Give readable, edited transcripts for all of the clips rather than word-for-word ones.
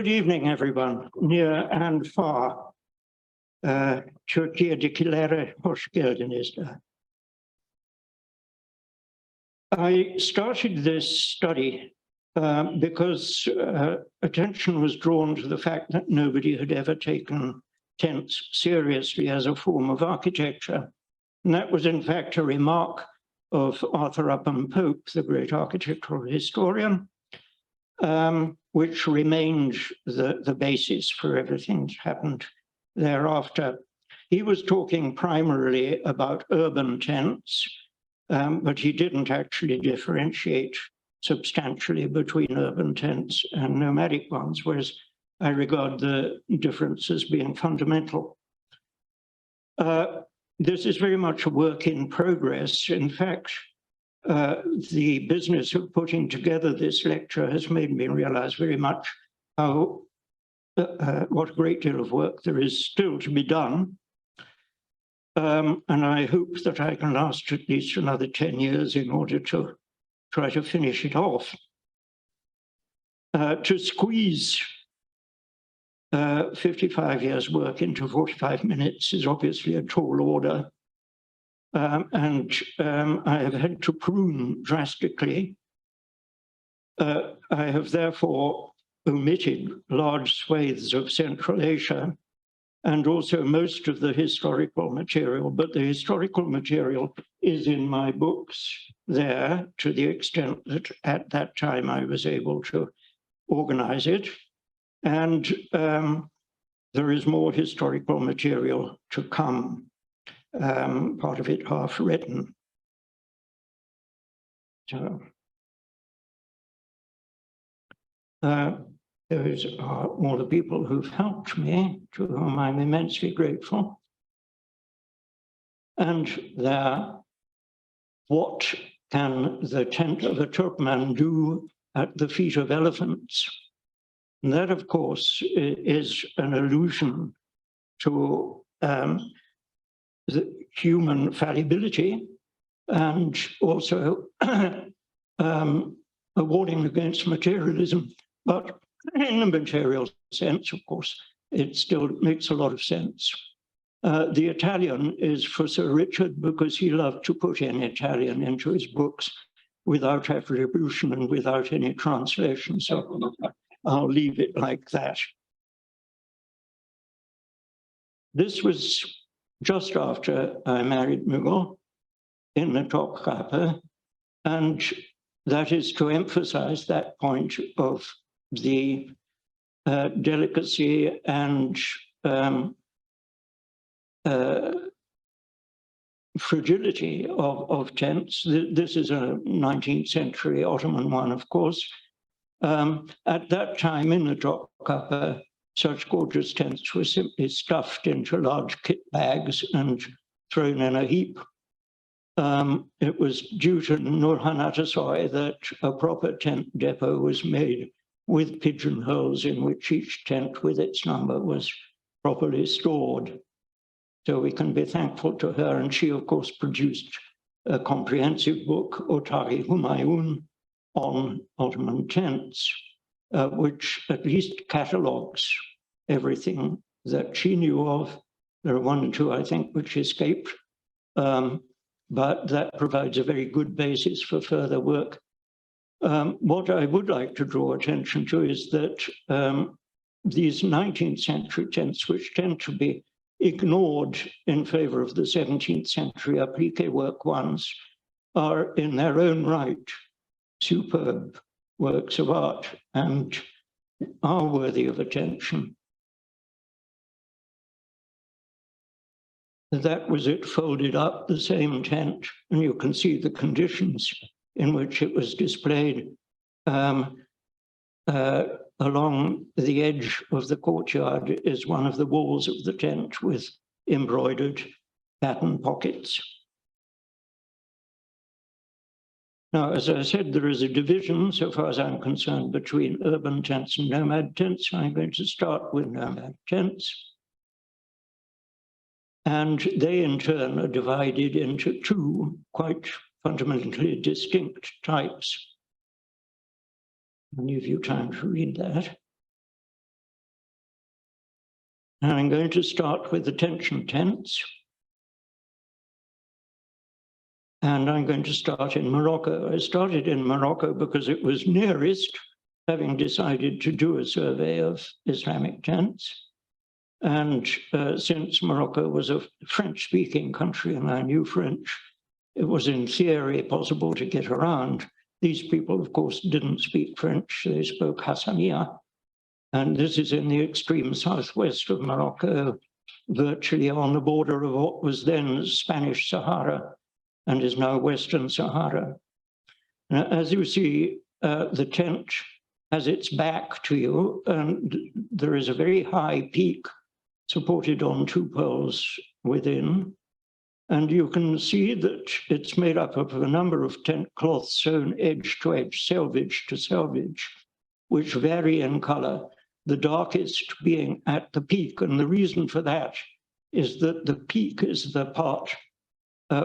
Good evening, everyone, near and far. Türkiye dikilere hoş geldiniz. I started this study because attention was drawn to the fact that nobody had ever taken tents seriously as a form of architecture. And that was, in fact, a remark of Arthur Upham Pope, the great architectural historian, which remained the basis for everything that happened thereafter. He was talking primarily about urban tents, but he didn't actually differentiate substantially between urban tents and nomadic ones, whereas I regard the difference as being fundamental. This is very much a work in progress. In fact, the business of putting together this lecture has made me realize very much how what a great deal of work there is still to be done. And I hope that I can last at least another 10 years in order to try to finish it off. To squeeze 55 years' work into 45 minutes is obviously a tall order. I have had to prune drastically. I have therefore omitted large swathes of Central Asia and also most of the historical material, but the historical material is in my books there to the extent that at that time I was able to organize it. And there is more historical material to come. Part of it half written. So those are all the people who've helped me, to whom I'm immensely grateful. And there, what can the tent of a Turkmen do at the feet of elephants? And that, of course, is an allusion to the human fallibility and also a warning against materialism. But in the material sense, of course, it still makes a lot of sense. The Italian is for Sir Richard because he loved to put in Italian into his books without attribution and without any translation. So I'll leave it like that. This was just after I married Mügül in the Topkapi, and that is to emphasize that point of the delicacy and fragility of tents. This is a 19th century Ottoman one, of course. At that time in the Topkapi, such gorgeous tents were simply stuffed into large kit bags and thrown in a heap. It was due to Nurhan Atasoy that a proper tent depot was made with pigeonholes in which each tent with its number was properly stored. So we can be thankful to her. And she, of course, produced a comprehensive book, Otari Humayun, on Ottoman tents, which at least catalogues everything that she knew of. There are one or two, I think, which escaped, but that provides a very good basis for further work. What I would like to draw attention to is that these 19th century tents, which tend to be ignored in favor of the 17th century applique work ones, are in their own right superb works of art and are worthy of attention. That was it folded up, the same tent, and you can see the conditions in which it was displayed along the edge of the courtyard is one of the walls of the tent with embroidered pattern pockets. Now, as I said, there is a division, so far as I'm concerned, between urban tents and nomad tents. I'm going to start with nomad tents. And they, in turn, are divided into two quite fundamentally distinct types. I'll give you time to read that. And I'm going to start with the tension tents. And I'm going to start in Morocco. I started in Morocco because it was nearest, having decided to do a survey of Islamic tents. And since Morocco was a French-speaking country and I knew French, it was in theory possible to get around. These people, of course, didn't speak French. They spoke Hassaniya. And this is in the extreme southwest of Morocco, virtually on the border of what was then Spanish Sahara and is now Western Sahara. Now, as you see, the tent has its back to you, and there is a very high peak supported on two poles within. And you can see that it's made up of a number of tent cloths sewn edge to edge, selvage to selvage, which vary in color, the darkest being at the peak. And the reason for that is that the peak is the part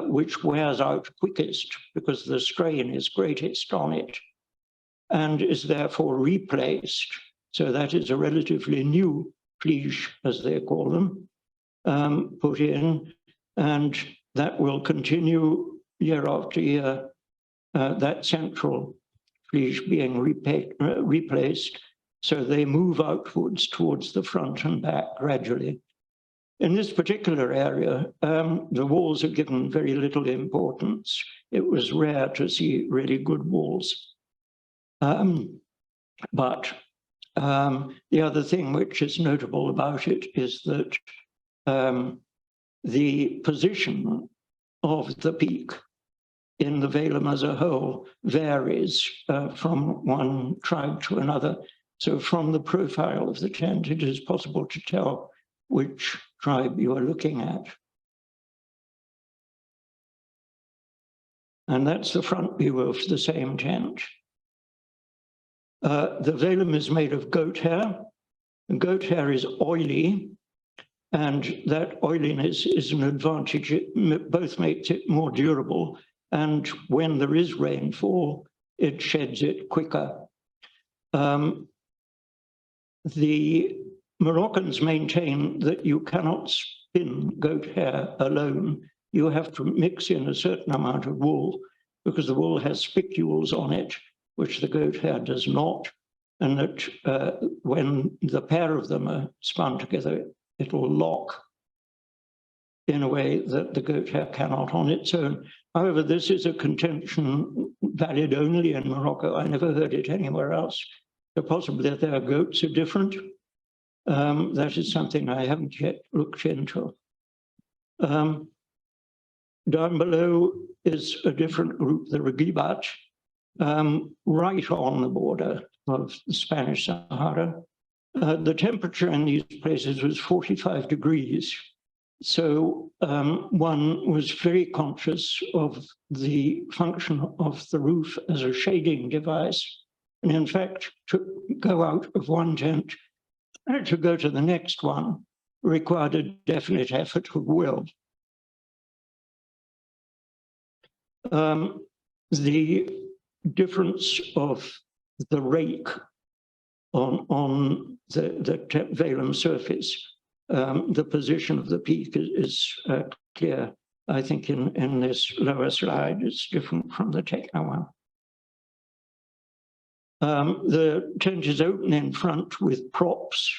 which wears out quickest because the strain is greatest on it and is therefore replaced. So that is a relatively new fleece, as they call them, put in, and that will continue year after year, that central fleece being replaced, so they move outwards towards the front and back gradually. In this particular area, the walls are given very little importance. It was rare to see really good walls. But the other thing which is notable about it is that the position of the peak in the Velum as a whole varies from one tribe to another. So from the profile of the tent, it is possible to tell which tribe you are looking at. And that's the front view of the same tent. The velum is made of goat hair. Goat hair is oily, and that oiliness is an advantage. It both makes it more durable, and when there is rainfall, it sheds it quicker. The Moroccans maintain that you cannot spin goat hair alone. You have to mix in a certain amount of wool because the wool has spicules on it, which the goat hair does not. And that when the pair of them are spun together, it will lock in a way that the goat hair cannot on its own. However, this is a contention valid only in Morocco. I never heard it anywhere else. So possibly their goats are different. That is something I haven't yet looked into. Down below is a different group, the Regibat, right on the border of the Spanish Sahara. The temperature in these places was 45 degrees. So one was very conscious of the function of the roof as a shading device. And in fact, to go out of one tent to go to the next one required a definite effort of will. The difference of the rake on the velum surface, the position of the peak is clear. I think in this lower slide, it's different from the techno one. The tent is open in front with props,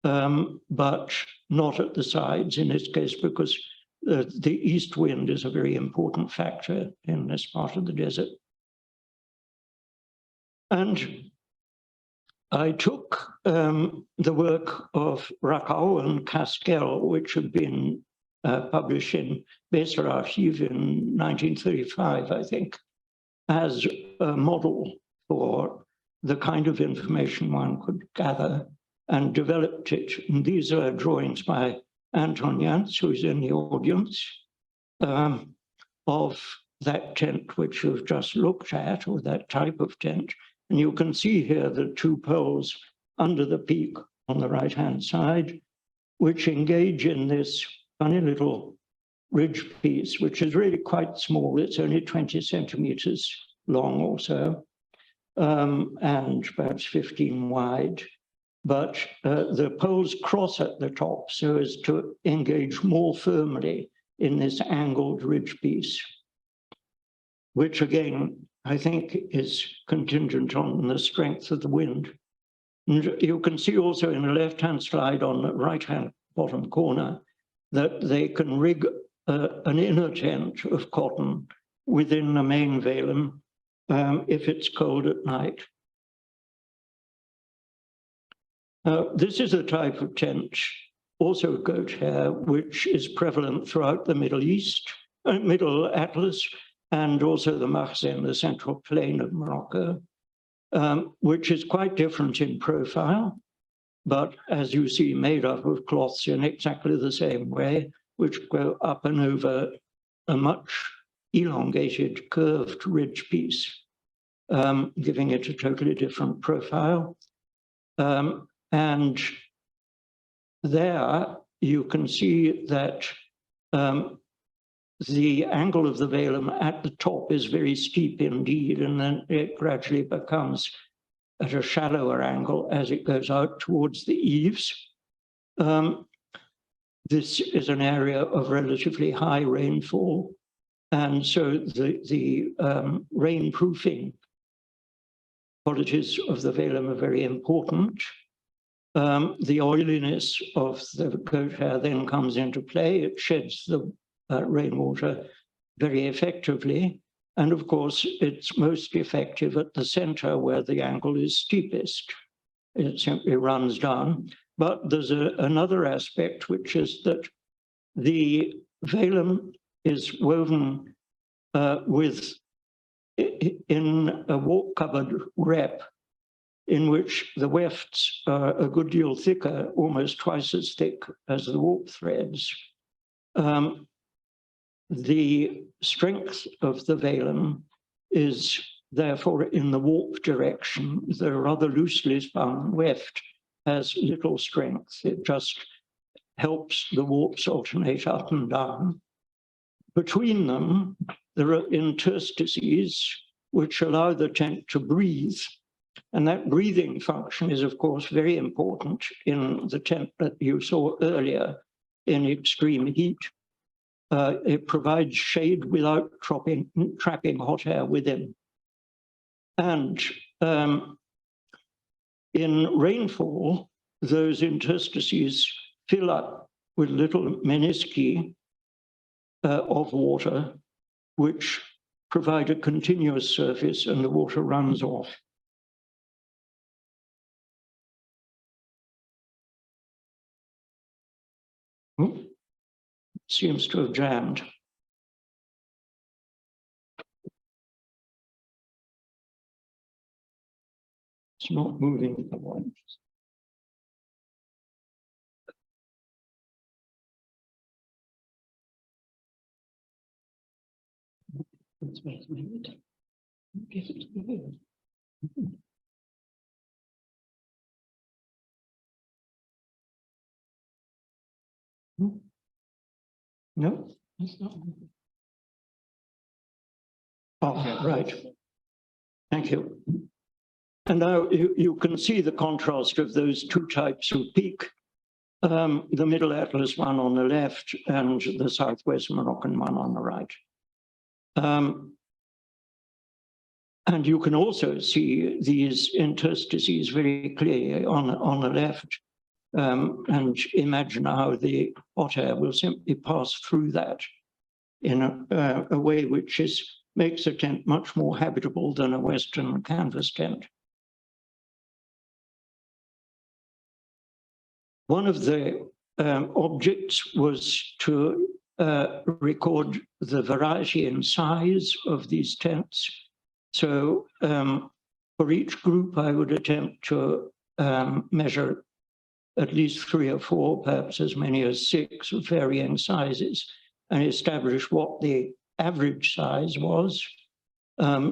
but not at the sides in this case because the east wind is a very important factor in this part of the desert. And I took the work of Racau and Casquel, which had been published in Besser Archive in 1935, I think, as a model for the kind of information one could gather, and developed it. And these are drawings by Anton Jans, who is in the audience, of that tent which you've just looked at, or that type of tent. And you can see here the two poles under the peak on the right-hand side, which engage in this funny little ridge piece, which is really quite small. It's only 20 centimeters long or so, and perhaps 15 wide. but the poles cross at the top so as to engage more firmly in this angled ridge piece, which again, I think is contingent on the strength of the wind. And you can see also in the left-hand slide on the right-hand bottom corner that they can rig an inner tent of cotton within the main velum if it's cold at night. This is a type of tent, also goat hair, which is prevalent throughout the Middle East, Middle Atlas, and also the Mahzen, the central plain of Morocco, which is quite different in profile, but as you see, made up of cloths in exactly the same way, which go up and over a much elongated, curved ridge piece, giving it a totally different profile. And there you can see that the angle of the velum at the top is very steep indeed, and then it gradually becomes at a shallower angle as it goes out towards the eaves. This is an area of relatively high rainfall, and so the rainproofing qualities of the velum are very important. The oiliness of the goat hair then comes into play. It sheds the rainwater very effectively. And of course, it's most effective at the center where the angle is steepest. It simply runs down. But there's another aspect, which is that the velum is woven in a warp-covered rep in which the wefts are a good deal thicker, almost twice as thick as the warp threads. The strength of the velum is therefore in the warp direction. The rather loosely spun weft has little strength. It just helps the warps alternate up and down. Between them, there are interstices which allow the tent to breathe. And that breathing function is, of course, very important in the tent that you saw earlier in extreme heat. It provides shade without trapping hot air within. And in rainfall, those interstices fill up with little menisci of water, which provide a continuous surface and the water runs off. Seems to have jammed. It's not moving the one. Wait a minute. Get it to the head. No, it's not. Oh, right. Thank you. And now you can see the contrast of those two types of peak, the Middle Atlas one on the left and the Southwest Moroccan one on the right. And you can also see these interstices very clearly on the left, and imagine how the hot air will simply pass through that in a way which makes a tent much more habitable than a Western canvas tent. One of the objects was to record the variety in size of these tents. So for each group, I would attempt to measure at least 3 or 4, perhaps as many as 6 of varying sizes, and establish what the average size was.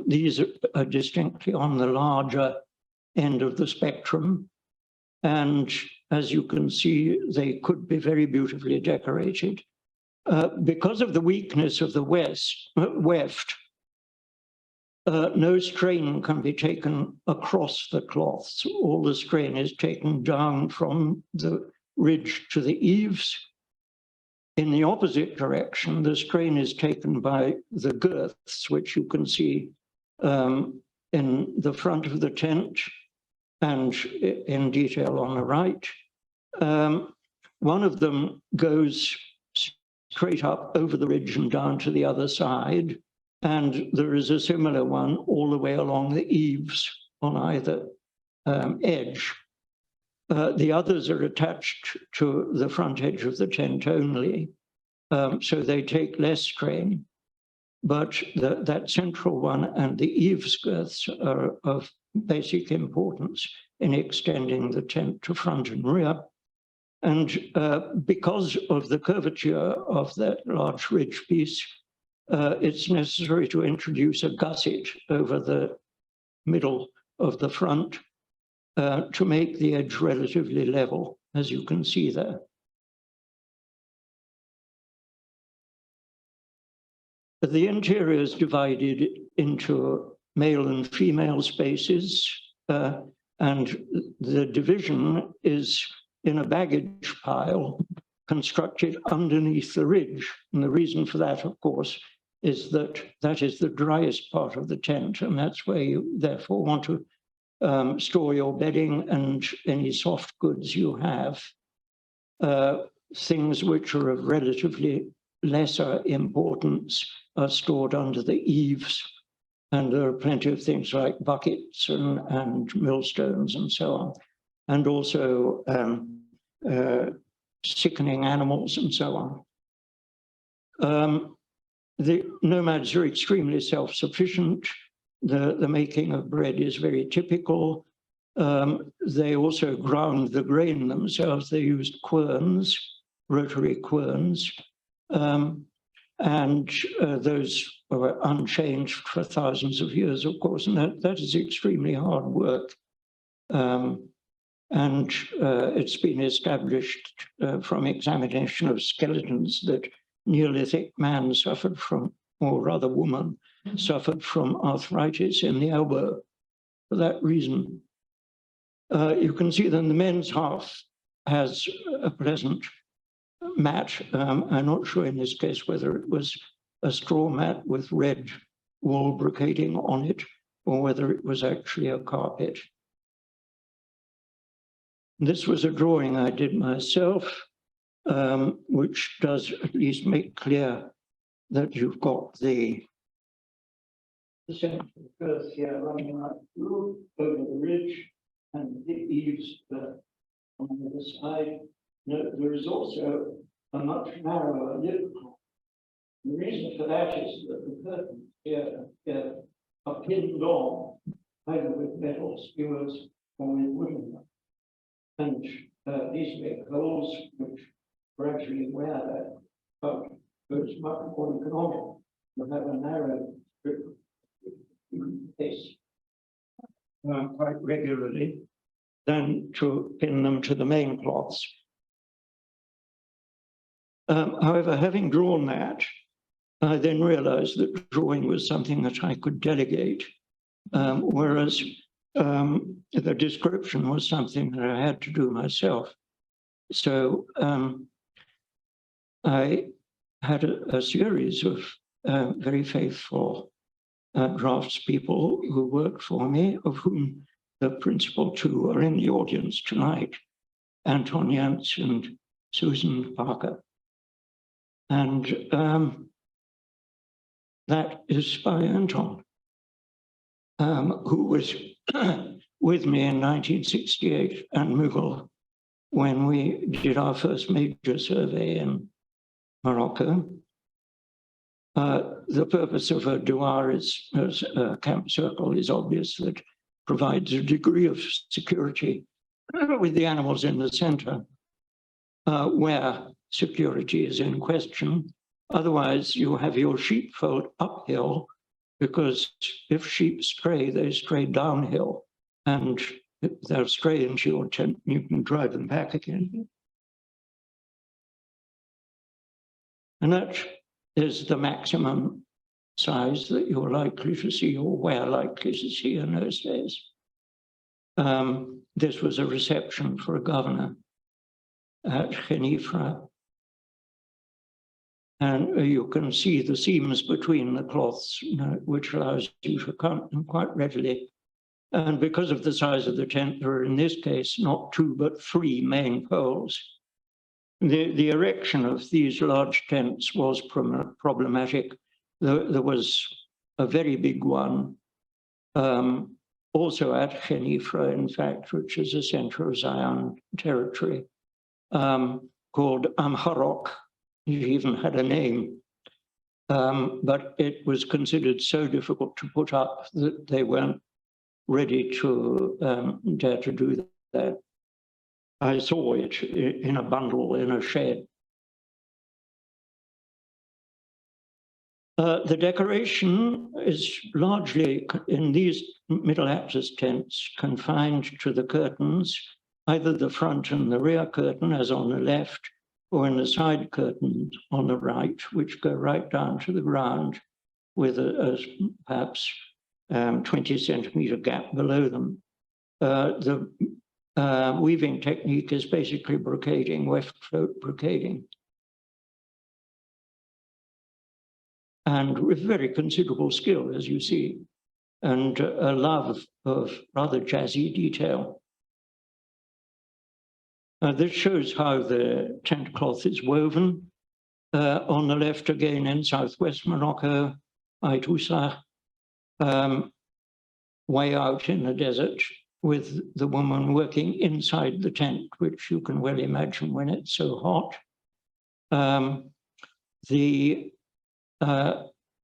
These are distinctly on the larger end of the spectrum. And as you can see, they could be very beautifully decorated. Because of the weakness of the weft, no strain can be taken across the cloths. All the strain is taken down from the ridge to the eaves. In the opposite direction, the strain is taken by the girths, which you can see in the front of the tent and in detail on the right. One of them goes straight up over the ridge and down to the other side. And there is a similar one all the way along the eaves on either edge. The others are attached to the front edge of the tent only, so they take less strain. But that central one and the eaves girths are of basic importance in extending the tent to front and rear. And because of the curvature of that large ridge piece, it's necessary to introduce a gusset over the middle of the front to make the edge relatively level, as you can see there. The interior is divided into male and female spaces, and the division is in a baggage pile constructed underneath the ridge. And the reason for that, of course, is that that is the driest part of the tent, and that's where you therefore want to store your bedding and any soft goods you have. Things which are of relatively lesser importance are stored under the eaves, and there are plenty of things like buckets and millstones and so on, and also sickening animals and so on. The nomads are extremely self-sufficient. The making of bread is very typical. They also ground the grain themselves. They used querns, rotary querns, and those were unchanged for thousands of years, of course, and that is extremely hard work. And it's been established from examination of skeletons that Neolithic man suffered from, or rather woman, suffered from arthritis in the elbow for that reason. You can see that the men's half has a pleasant mat. I'm not sure in this case whether it was a straw mat with red wool brocading on it or whether it was actually a carpet. This was a drawing I did myself, which does at least make clear that you've got the central girth here running right through over the ridge and the eaves on the other side. Now, there is also a much narrower lip. The reason for that is that the curtains here are pinned on either with metal skewers or with wooden ones. And these make holes which gradually wear that out. So it's much more economic to have a narrow strip face quite regularly than to pin them to the main cloths. However, having drawn that, I then realized that drawing was something that I could delegate, whereas the description was something that I had to do myself. So I had a series of very faithful draftspeople who worked for me, of whom the principal two are in the audience tonight, Anton Yance and Susan Parker. And that is by Anton, who was with me in 1968 and Mügül when we did our first major survey in Morocco. The purpose of a douar as a camp circle is obvious, that provides a degree of security with the animals in the center where security is in question. Otherwise, you have your sheepfold uphill, because if sheep stray, they stray downhill, and if they'll stray into your tent, you can drive them back again. And that is the maximum size that you're likely to see or were likely to see in those days. This was a reception for a governor at Genifra. And you can see the seams between the cloths, which allows you to count them quite readily. And because of the size of the tent, there are in this case not 2 but 3 main poles. The erection of these large tents was problematic. There was a very big one, also at Genifra, in fact, which is a center of Zion territory, called Amharok. It even had a name, but it was considered so difficult to put up that they weren't ready to dare to do that. I saw it in a bundle in a shed. The decoration is largely, in these Middle Ages tents, confined to the curtains, either the front and the rear curtain, as on the left, or in the side curtains on the right, which go right down to the ground with a perhaps 20 centimeter gap below them. The weaving technique is basically brocading, weft float brocading. And with very considerable skill, as you see, and a love of rather jazzy detail. This shows how the tent cloth is woven. On the left, again, in southwest Morocco, Aitusa, way out in the desert, with the woman working inside the tent, which you can well imagine when it's so hot. The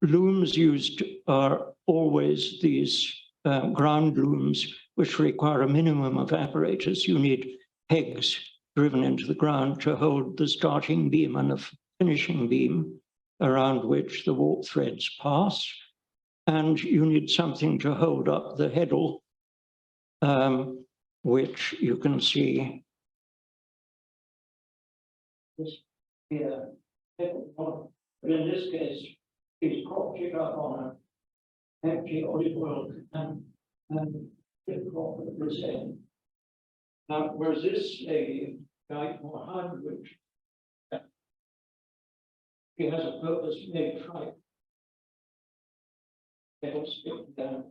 looms used are always these ground looms, which require a minimum of apparatus. You need pegs driven into the ground to hold the starting beam and the finishing beam around which the warp threads pass. And you need something to hold up the heddle, which you can see here. But in this case, he's propped it up on an empty olive oil and it propped at this end. Now, whereas this lady, Guy Mohammed, which he has a purpose-made flight. It'll stick down.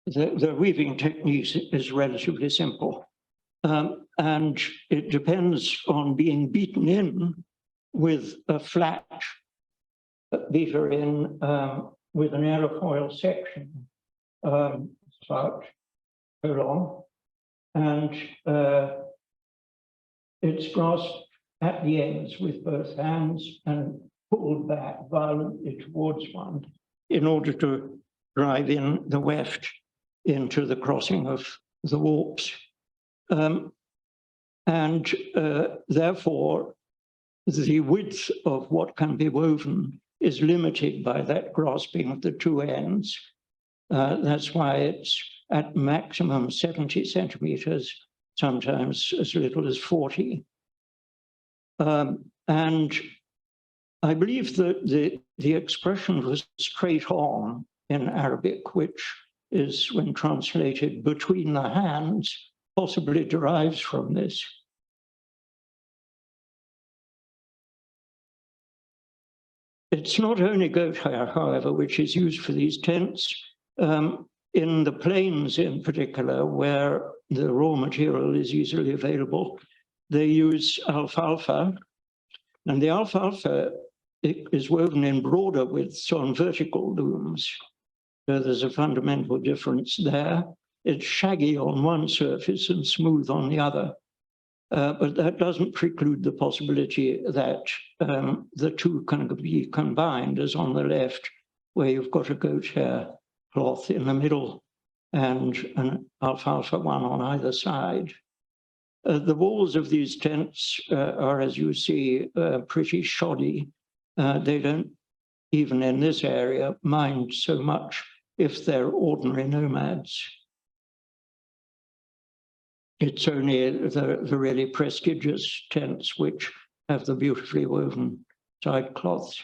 The weaving technique is relatively simple, and it depends on being beaten in with a flat beater in with an aerofoil section, about so long, and it's grasped at the ends with both hands and pulled back violently towards one in order to drive in the weft into the crossing of the warps. Therefore, the width of what can be woven is limited by that grasping of the 2 ends. That's why it's at maximum 70 centimeters, sometimes as little as 40. And I believe that the expression was straight on in Arabic, which is, when translated, between the hands, possibly derives from this. It's not only goat hair, however, which is used for these tents. In the plains in particular, where the raw material is easily available, they use alfalfa. And the alfalfa is woven in broader widths on vertical looms. So there's a fundamental difference there. It's shaggy on one surface and smooth on the other. But that doesn't preclude the possibility that the two can be combined, as on the left, where you've got a goat hair cloth in the middle and an alfalfa one on either side. The walls of these tents are, as you see, pretty shoddy. They don't, even in this area, mind so much if they're ordinary nomads. It's only the really prestigious tents which have the beautifully woven side cloths.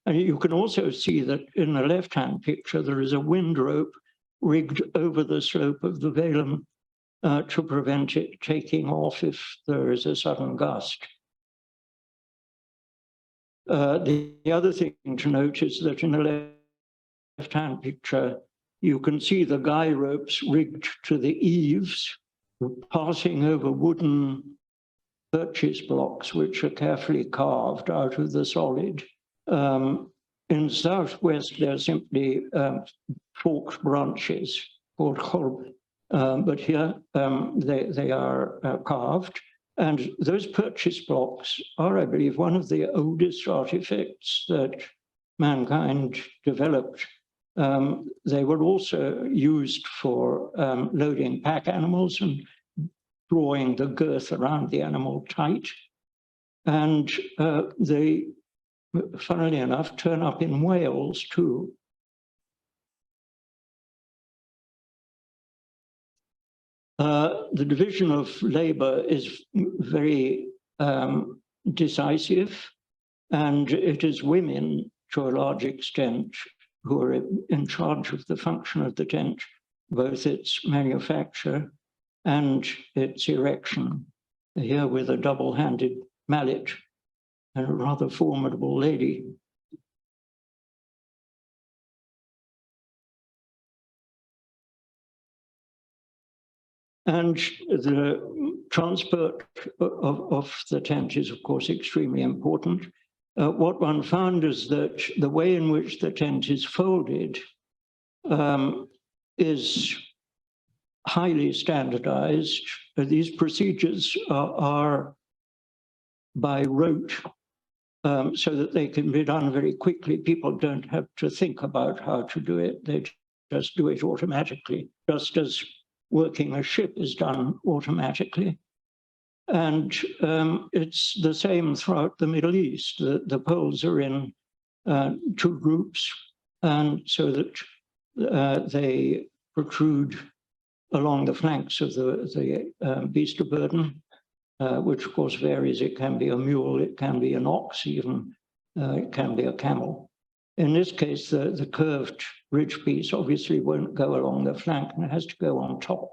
And you can also see that in the left-hand picture, there is a wind rope rigged over the slope of the velum to prevent it taking off if there is a sudden gust. The other thing to note is that in the left-hand picture, you can see the guy ropes rigged to the eaves, passing over wooden purchase blocks, which are carefully carved out of the solid. In southwest, they're simply forked branches called chorb, but here they are carved. And those purchase blocks are, I believe, one of the oldest artifacts that mankind developed. They were also used for loading pack animals and drawing the girth around the animal tight. And they, funnily enough, turn up in Wales too. The division of labor is very decisive, and it is women, to a large extent, who are in charge of the function of the tent, both its manufacture and its erection. Here with a double-handed mallet and a rather formidable lady. And the transport of the tent is, of course, extremely important. What one found is that the way in which the tent is folded is highly standardized. These procedures are by rote, so that they can be done very quickly. People don't have to think about how to do it. They just do it automatically, just as working a ship is done automatically. And it's the same throughout the Middle East. The poles are in two groups, and so that they protrude along the flanks of the beast of burden, which of course varies. It can be a mule, it can be an ox even, it can be a camel. In this case, the curved ridge piece obviously won't go along the flank and it has to go on top.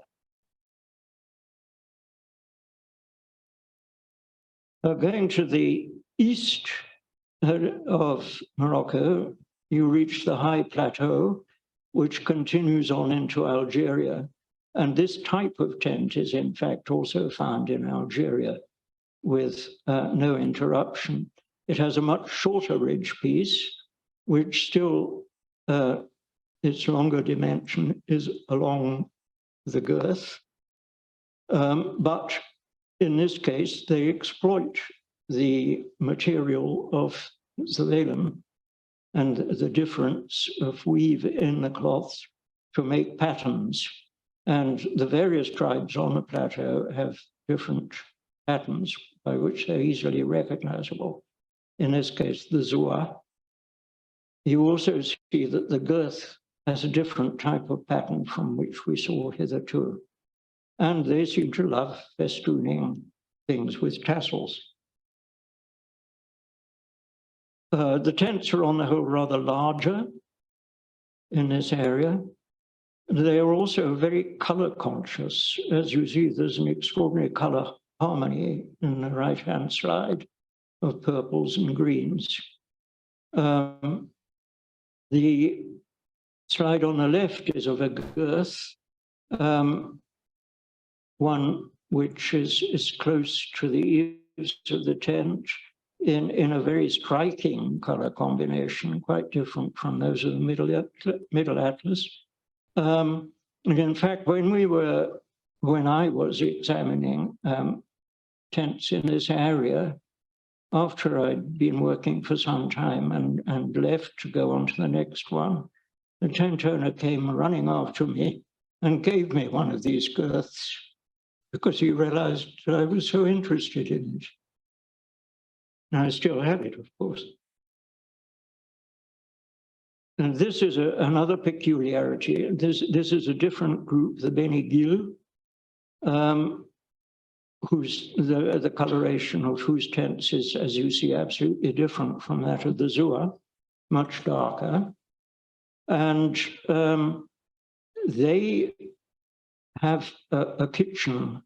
Going to the east of Morocco, you reach the high plateau, which continues on into Algeria. And this type of tent is in fact also found in Algeria with no interruption. It has a much shorter ridge piece, which still, its longer dimension is along the girth. But in this case, they exploit the material of the velum and the difference of weave in the cloth to make patterns. And the various tribes on the plateau have different patterns by which they're easily recognizable. In this case, the Zua. You also see that the girth has a different type of pattern from which we saw hitherto. And they seem to love festooning things with tassels. The tents are on the whole rather larger in this area. They are also very color conscious. As you see, there's an extraordinary color harmony in the right-hand slide of purples and greens. The slide on the left is of a girth, one which is close to the eaves of the tent in a very striking color combination, quite different from those of the Middle Atlas. And in fact, when I was examining tents in this area, after I'd been working for some time and left to go on to the next one, the tent owner came running after me and gave me one of these girths because he realized that I was so interested in it. And I still have it, of course. And this is another peculiarity. This is a different group, the Benigil. the coloration of whose tents is, as you see, absolutely different from that of the Zua, much darker. And they have a kitchen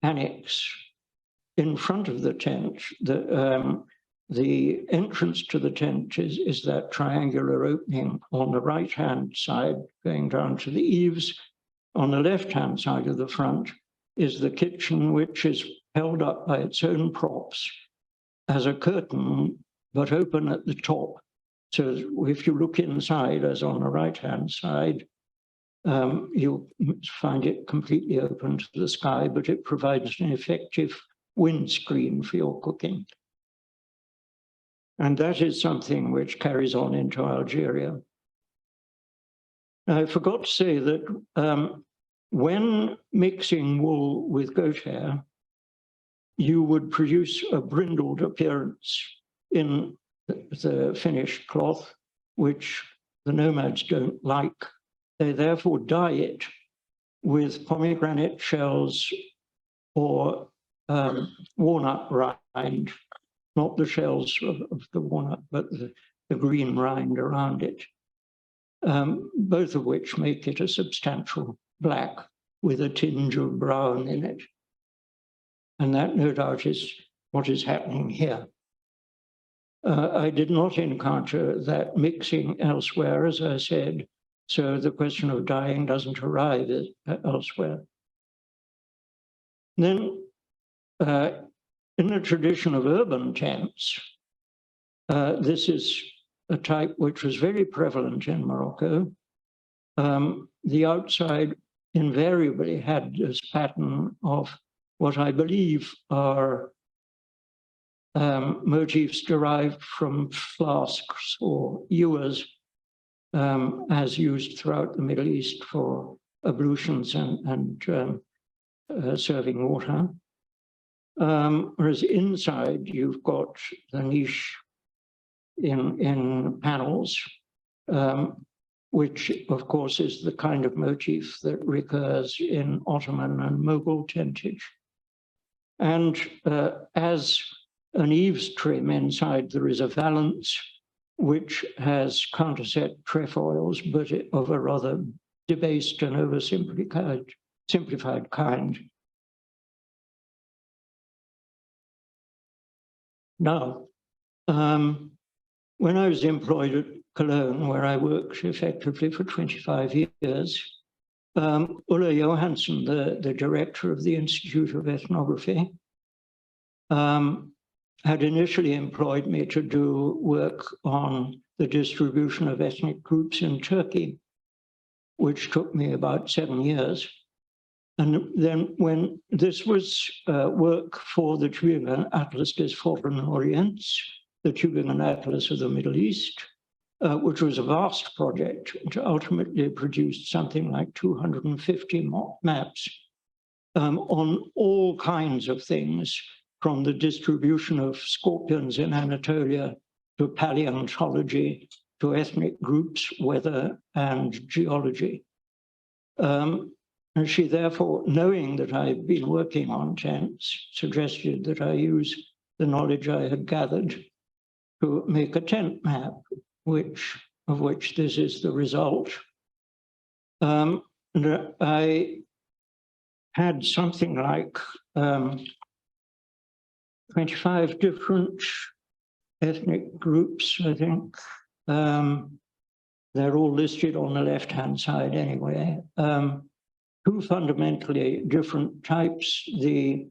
annex in front of the tent. The entrance to the tent is that triangular opening on the right-hand side, going down to the eaves. On the left-hand side of the front is the kitchen, which is held up by its own props as a curtain, but open at the top. So if you look inside, as on the right-hand side, you'll find it completely open to the sky, but it provides an effective windscreen for your cooking. And that is something which carries on into Algeria. I forgot to say that when mixing wool with goat hair, you would produce a brindled appearance in the finished cloth, which the nomads don't like. They therefore dye it with pomegranate shells or walnut rind, not the shells of the walnut, but the green rind around it, both of which make it a substantial black with a tinge of brown in it. And that, no doubt, is what is happening here. I did not encounter that mixing elsewhere, as I said, so the question of dyeing doesn't arrive elsewhere. Then, in the tradition of urban tents, this is a type which was very prevalent in Morocco. The outside invariably had this pattern of what I believe are motifs derived from flasks or ewers, as used throughout the Middle East for ablutions and serving water. Whereas inside you've got the niche in panels, which of course is the kind of motif that recurs in Ottoman and Mughal tentage. And as an eaves trim inside, there is a valance which has counterset trefoils, but of a rather debased and oversimplified kind. Now, when I was employed at Cologne, where I worked effectively for 25 years, Ulla Johansson, the director of the Institute of Ethnography, had initially employed me to do work on the distribution of ethnic groups in Turkey, which took me about 7 years. And then when this was work for the Tübingen Atlas des Vorderen Orients, the Tübingen Atlas of the Middle East, which was a vast project, which ultimately produced something like 250 maps on all kinds of things, from the distribution of scorpions in Anatolia to paleontology, to ethnic groups, weather, and geology. And she therefore, knowing that I've been working on tents, suggested that I use the knowledge I had gathered to make a tent map, of which this is the result. And I had something like 25 different ethnic groups, I think. They're all listed on the left-hand side anyway. Two fundamentally different types. The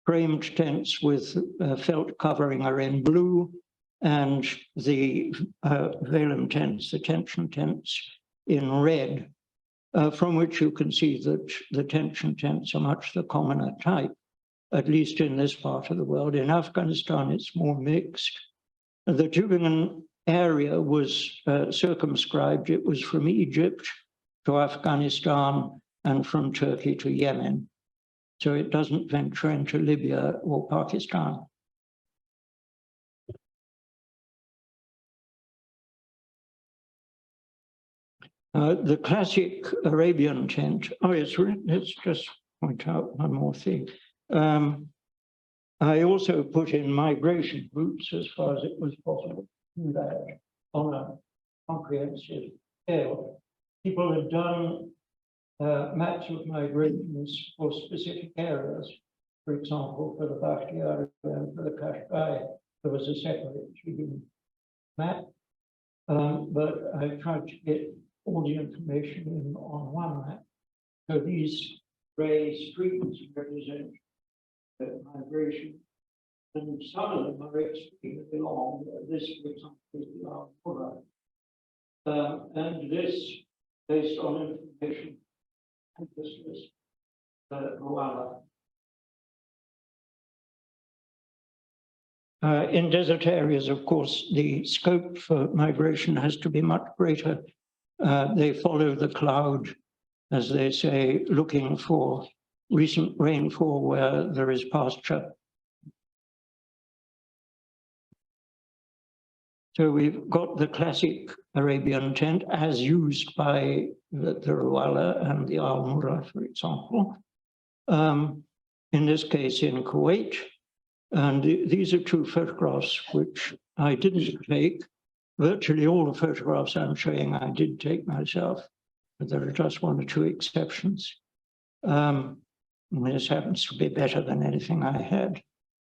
framed tents with felt covering are in blue, and the velum tents, the tension tents, in red, from which you can see that the tension tents are much the commoner type, at least in this part of the world. In Afghanistan, it's more mixed. The Tübingen area was circumscribed. It was from Egypt to Afghanistan and from Turkey to Yemen. So it doesn't venture into Libya or Pakistan. The classic Arabian tent. Oh, let's just point out one more thing. I also put in migration routes as far as it was possible to do that on a comprehensive scale. People had done maps of migrations for specific areas. For example, for the Bashti area and for the Kashgai, there was a separate map. But I tried to get all the information in on one map. So these gray streets represent migration, and some of them are extremely long. This, for example, is the Alford, and this, based on information, this was Rwanda. In desert areas, of course, the scope for migration has to be much greater. They follow the cloud, as they say, looking for recent rainfall where there is pasture. So we've got the classic Arabian tent as used by the Ruwala and the Al-Mura, for example. In this case, in Kuwait. And these are two photographs which I didn't take. Virtually all the photographs I'm showing I did take myself, but there are just one or two exceptions. This happens to be better than anything I had.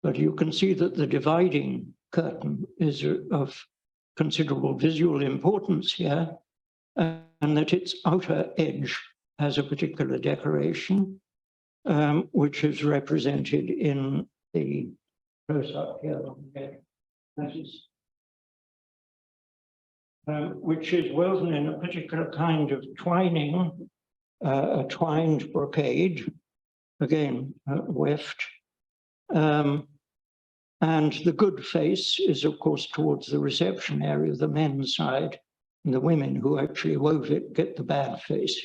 But you can see that the dividing curtain is of considerable visual importance here, and that its outer edge has a particular decoration, which is represented in the close-up here on the head. That is, which is woven in a particular kind of twining, a twined brocade, again, weft. And the good face is, of course, towards the reception area, the men's side, and the women who actually wove it get the bad face.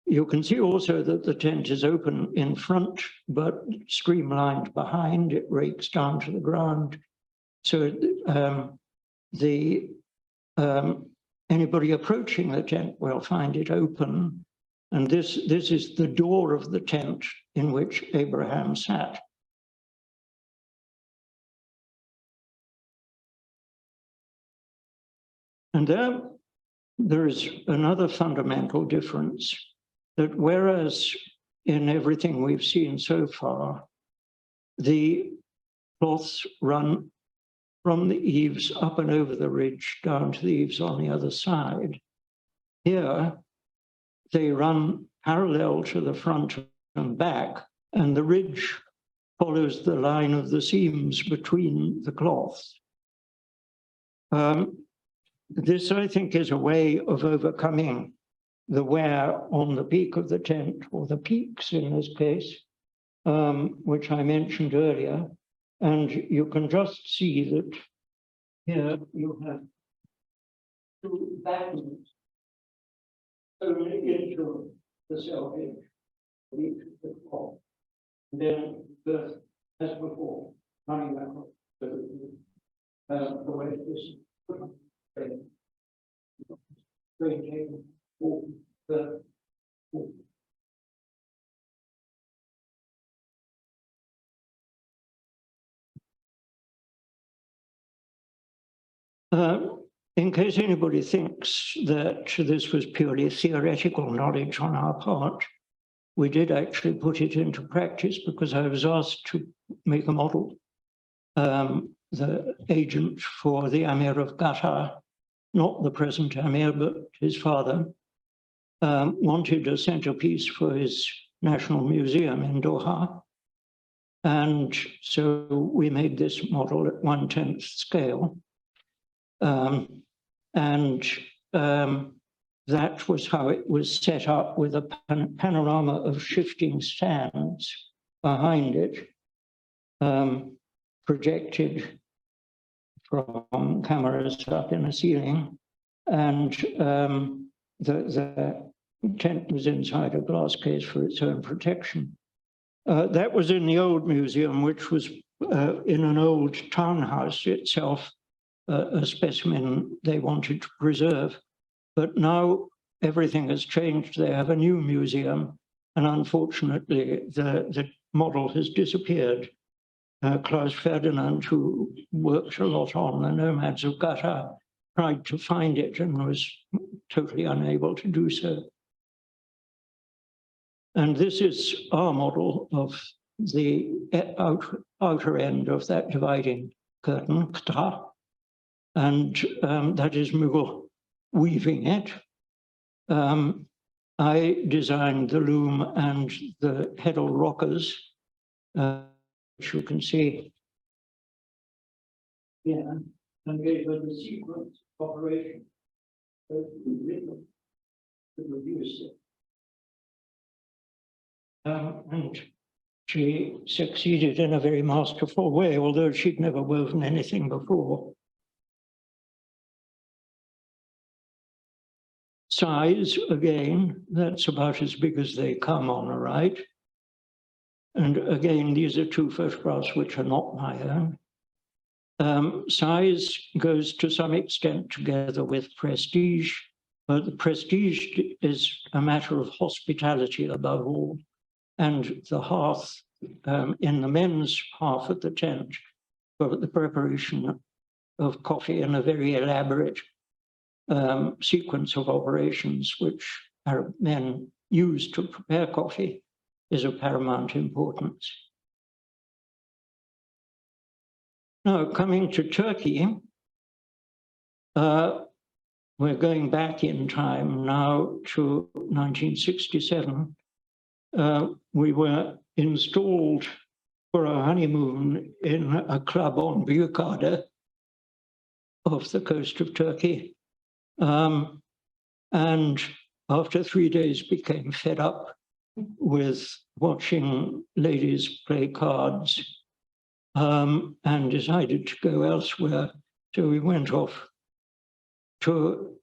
You can see also that the tent is open in front, but streamlined behind. It rakes down to the ground. So anybody approaching the tent will find it open. And this is the door of the tent in which Abraham sat. And there is another fundamental difference, that whereas in everything we've seen so far, the cloths run from the eaves up and over the ridge down to the eaves on the other side, here they run parallel to the front and back, and the ridge follows the line of the seams between the cloths. This, I think, is a way of overcoming the wear on the peak of the tent, or the peaks in this case, which I mentioned earlier. And you can just see that here you have two battens into the selvage of each of the cloth. And then the, as before, running back up to the way this is. In case anybody thinks that this was purely theoretical knowledge on our part, we did actually put it into practice, because I was asked to make a model. The agent for the Amir of Qatar, not the present Amir, but his father, wanted a centerpiece for his National Museum in Doha. And so we made this model at 1/10 scale. That was how it was set up, with a panorama of shifting stands behind it, projected from cameras up in the ceiling, and the tent was inside a glass case for its own protection. That was in the old museum, which was in an old townhouse itself, a specimen they wanted to preserve. But now everything has changed. They have a new museum, And unfortunately, the model has disappeared. Klaus Ferdinand, who worked a lot on the nomads of Gata, tried to find it and was totally unable to do so. And this is our model of the outer end of that dividing curtain, kta, and that is Mügül weaving it. I designed the loom and the heddle rockers, which you can see. Yeah, and gave her the sequence operation to reduce it. And she succeeded in a very masterful way, although she'd never woven anything before. Size, again, that's about as big as they come on the right. And again, these are two photographs which are not my own. Size goes to some extent together with prestige, but the prestige is a matter of hospitality above all. And the hearth in the men's half of the tent for the preparation of coffee in a very elaborate sequence of operations which Arab men use to prepare coffee is of paramount importance. Now, coming to Turkey, we're going back in time now to 1967. We were installed for a honeymoon in a club on Büyükada off the coast of Turkey. And after 3 days became fed up with watching ladies play cards and decided to go elsewhere. So we went off to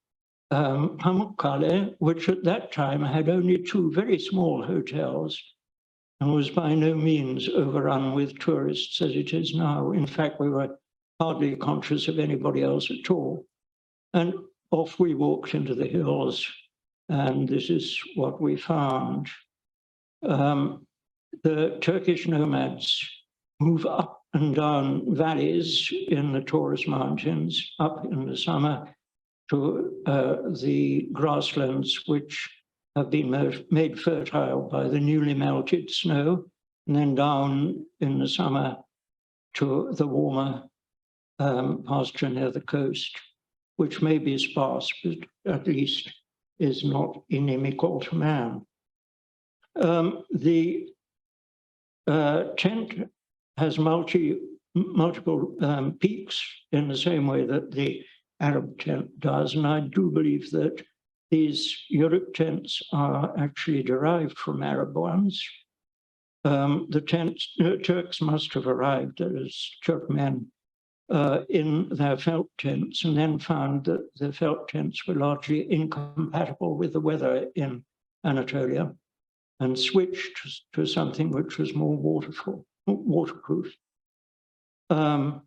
Pamukkale, which at that time had only 2 very small hotels and was by no means overrun with tourists as it is now. In fact, we were hardly conscious of anybody else at all. And off we walked into the hills, and this is what we found. The Turkish nomads move up and down valleys in the Taurus Mountains, up in the summer to the grasslands which have been made fertile by the newly melted snow, and then down in the summer to the warmer pasture near the coast, which may be sparse, but at least is not inimical to man. The tent has multiple peaks in the same way that the Arab tent does, and I do believe that these Yörük tents are actually derived from Arab ones. The Turks must have arrived as Turkmen in their felt tents, and then found that the felt tents were largely incompatible with the weather in Anatolia, and switched to something which was more waterproof. There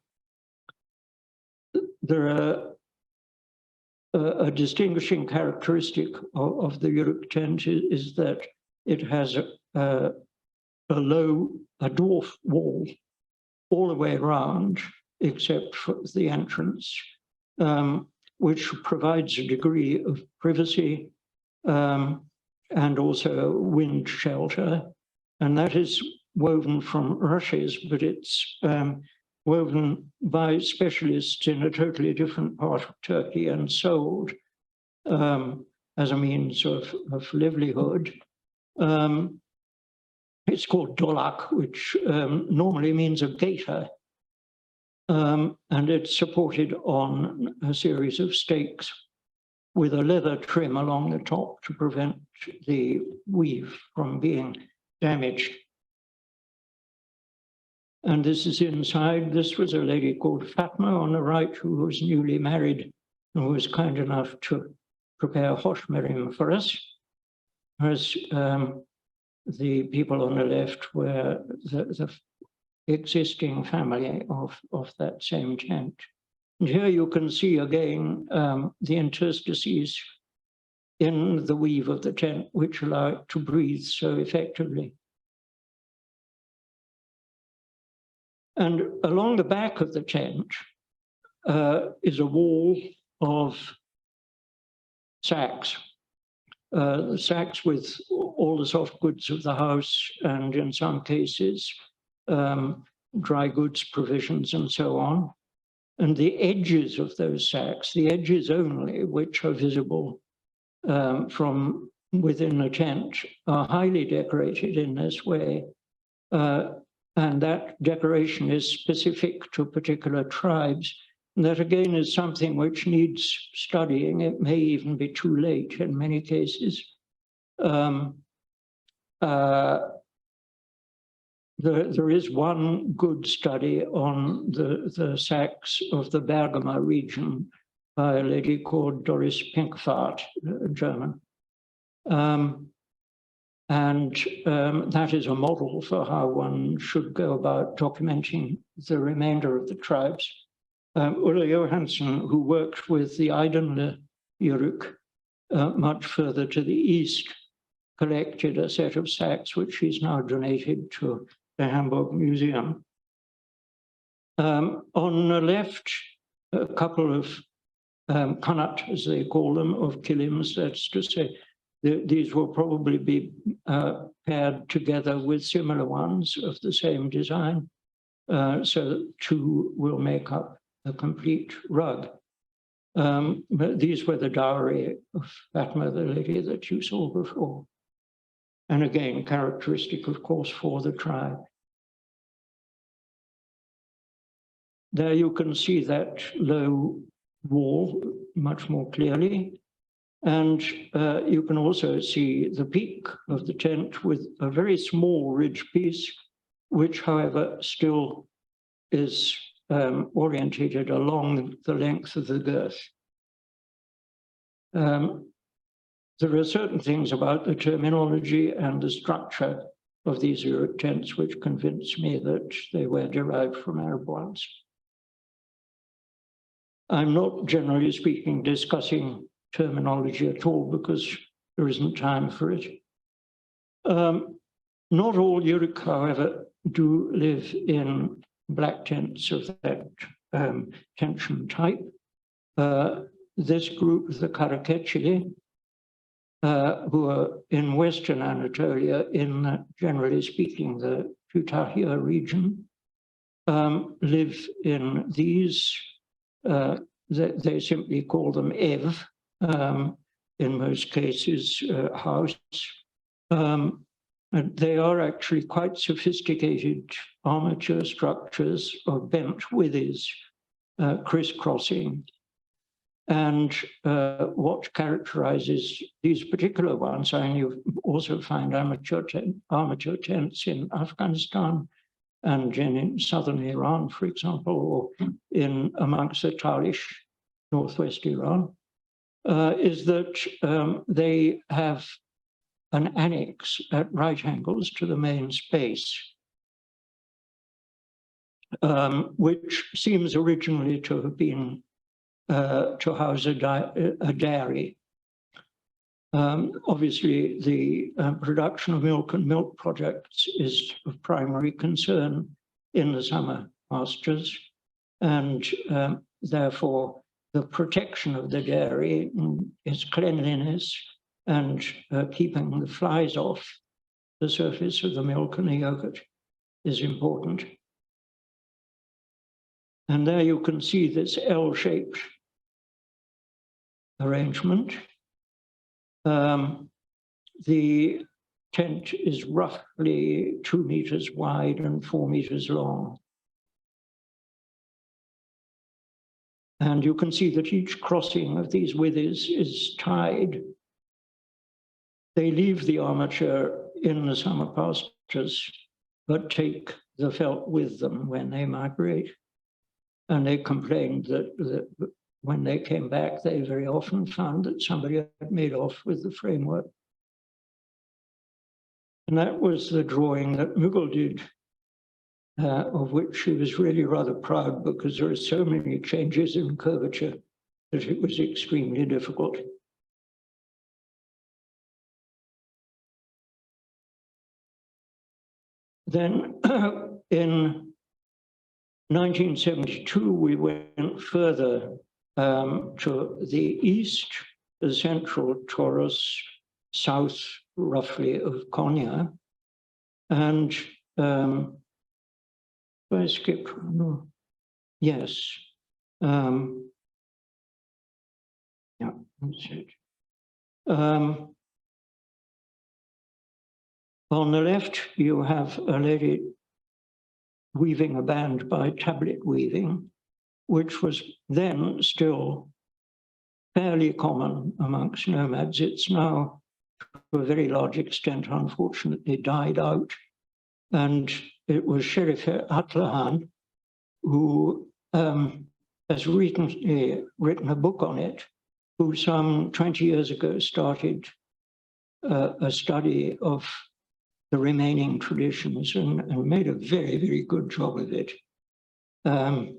are a distinguishing characteristic of the Yörük tent is that it has a dwarf wall all the way around, except for the entrance, which provides a degree of privacy and also wind shelter. And that is woven from rushes, but it's woven by specialists in a totally different part of Turkey and sold as a means of livelihood. It's called dolak, which normally means a gaiter. And it's supported on a series of stakes with a leather trim along the top to prevent the weave from being damaged. And this is inside. This was a lady called Fatma on the right, who was newly married and who was kind enough to prepare hoshmerim for us. Whereas the people on the left were the existing family of that same tent. And here you can see again the interstices in the weave of the tent, which allow it to breathe so effectively. And along the back of the tent is a wall of sacks. The sacks with all the soft goods of the house, and in some cases, dry goods, provisions, and so on. And the edges of those sacks, the edges only, which are visible from within the tent, are highly decorated in this way. And that decoration is specific to particular tribes. And that again is something which needs studying. It may even be too late in many cases. There is one good study on the sacks of the Bergamo region by a lady called Doris Pinkfart, German. That is a model for how one should go about documenting the remainder of the tribes. Ulla Johansson, who worked with the Eidenle Uruk much further to the east, collected a set of sacks which she's now donated to the Hamburg Museum. On the left, a couple of kanat, as they call them, of kilims, that's to say, these will probably be paired together with similar ones of the same design. So two will make up a complete rug. But these were the dowry of Fatma, the lady that you saw before. And again, characteristic, of course, for the tribe. There you can see that low wall much more clearly. And you can also see the peak of the tent with a very small ridge piece, which, however, still is orientated along the length of the girth. There are certain things about the terminology and the structure of these Uruk tents which convince me that they were derived from Arab ones. I'm not, generally speaking, discussing terminology at all because there isn't time for it. Not all Uruk, however, do live in black tents of that tension type. This group, the Karakechili, who are in Western Anatolia, in, generally speaking, the Kütahya region, live in these, they simply call them ev, in most cases, house. And they are actually quite sophisticated armature structures of bent withes, crisscrossing. And what characterizes these particular ones, and you also find armature tents in Afghanistan and in southern Iran, for example, or in amongst the Talish, northwest Iran, is that they have an annex at right angles to the main space, which seems originally to have been to house a dairy. Obviously, the production of milk and milk products is of primary concern in the summer pastures, and therefore the protection of the dairy, its cleanliness, and keeping the flies off the surface of the milk and the yogurt is important. And there you can see this L-shaped arrangement. The tent is roughly 2 meters wide and 4 meters long. And you can see that each crossing of these withes is tied. They leave the armature in the summer pastures, but take the felt with them when they migrate. And they complained that when they came back, they very often found that somebody had made off with the framework. And that was the drawing that Mügül did, of which she was really rather proud because there are so many changes in curvature that it was extremely difficult. then in 1972, we went further to the east, the central Taurus, south roughly of Konya. And I skipped one. Yes. Yeah, that's it. On the left, you have a lady weaving a band by tablet weaving, which was then still fairly common amongst nomads. It's now, to a very large extent, unfortunately, died out. And it was Sheriff Atlahan who has recently written a book on it, who some 20 years ago started a study of the remaining traditions and made a very, very good job of it. And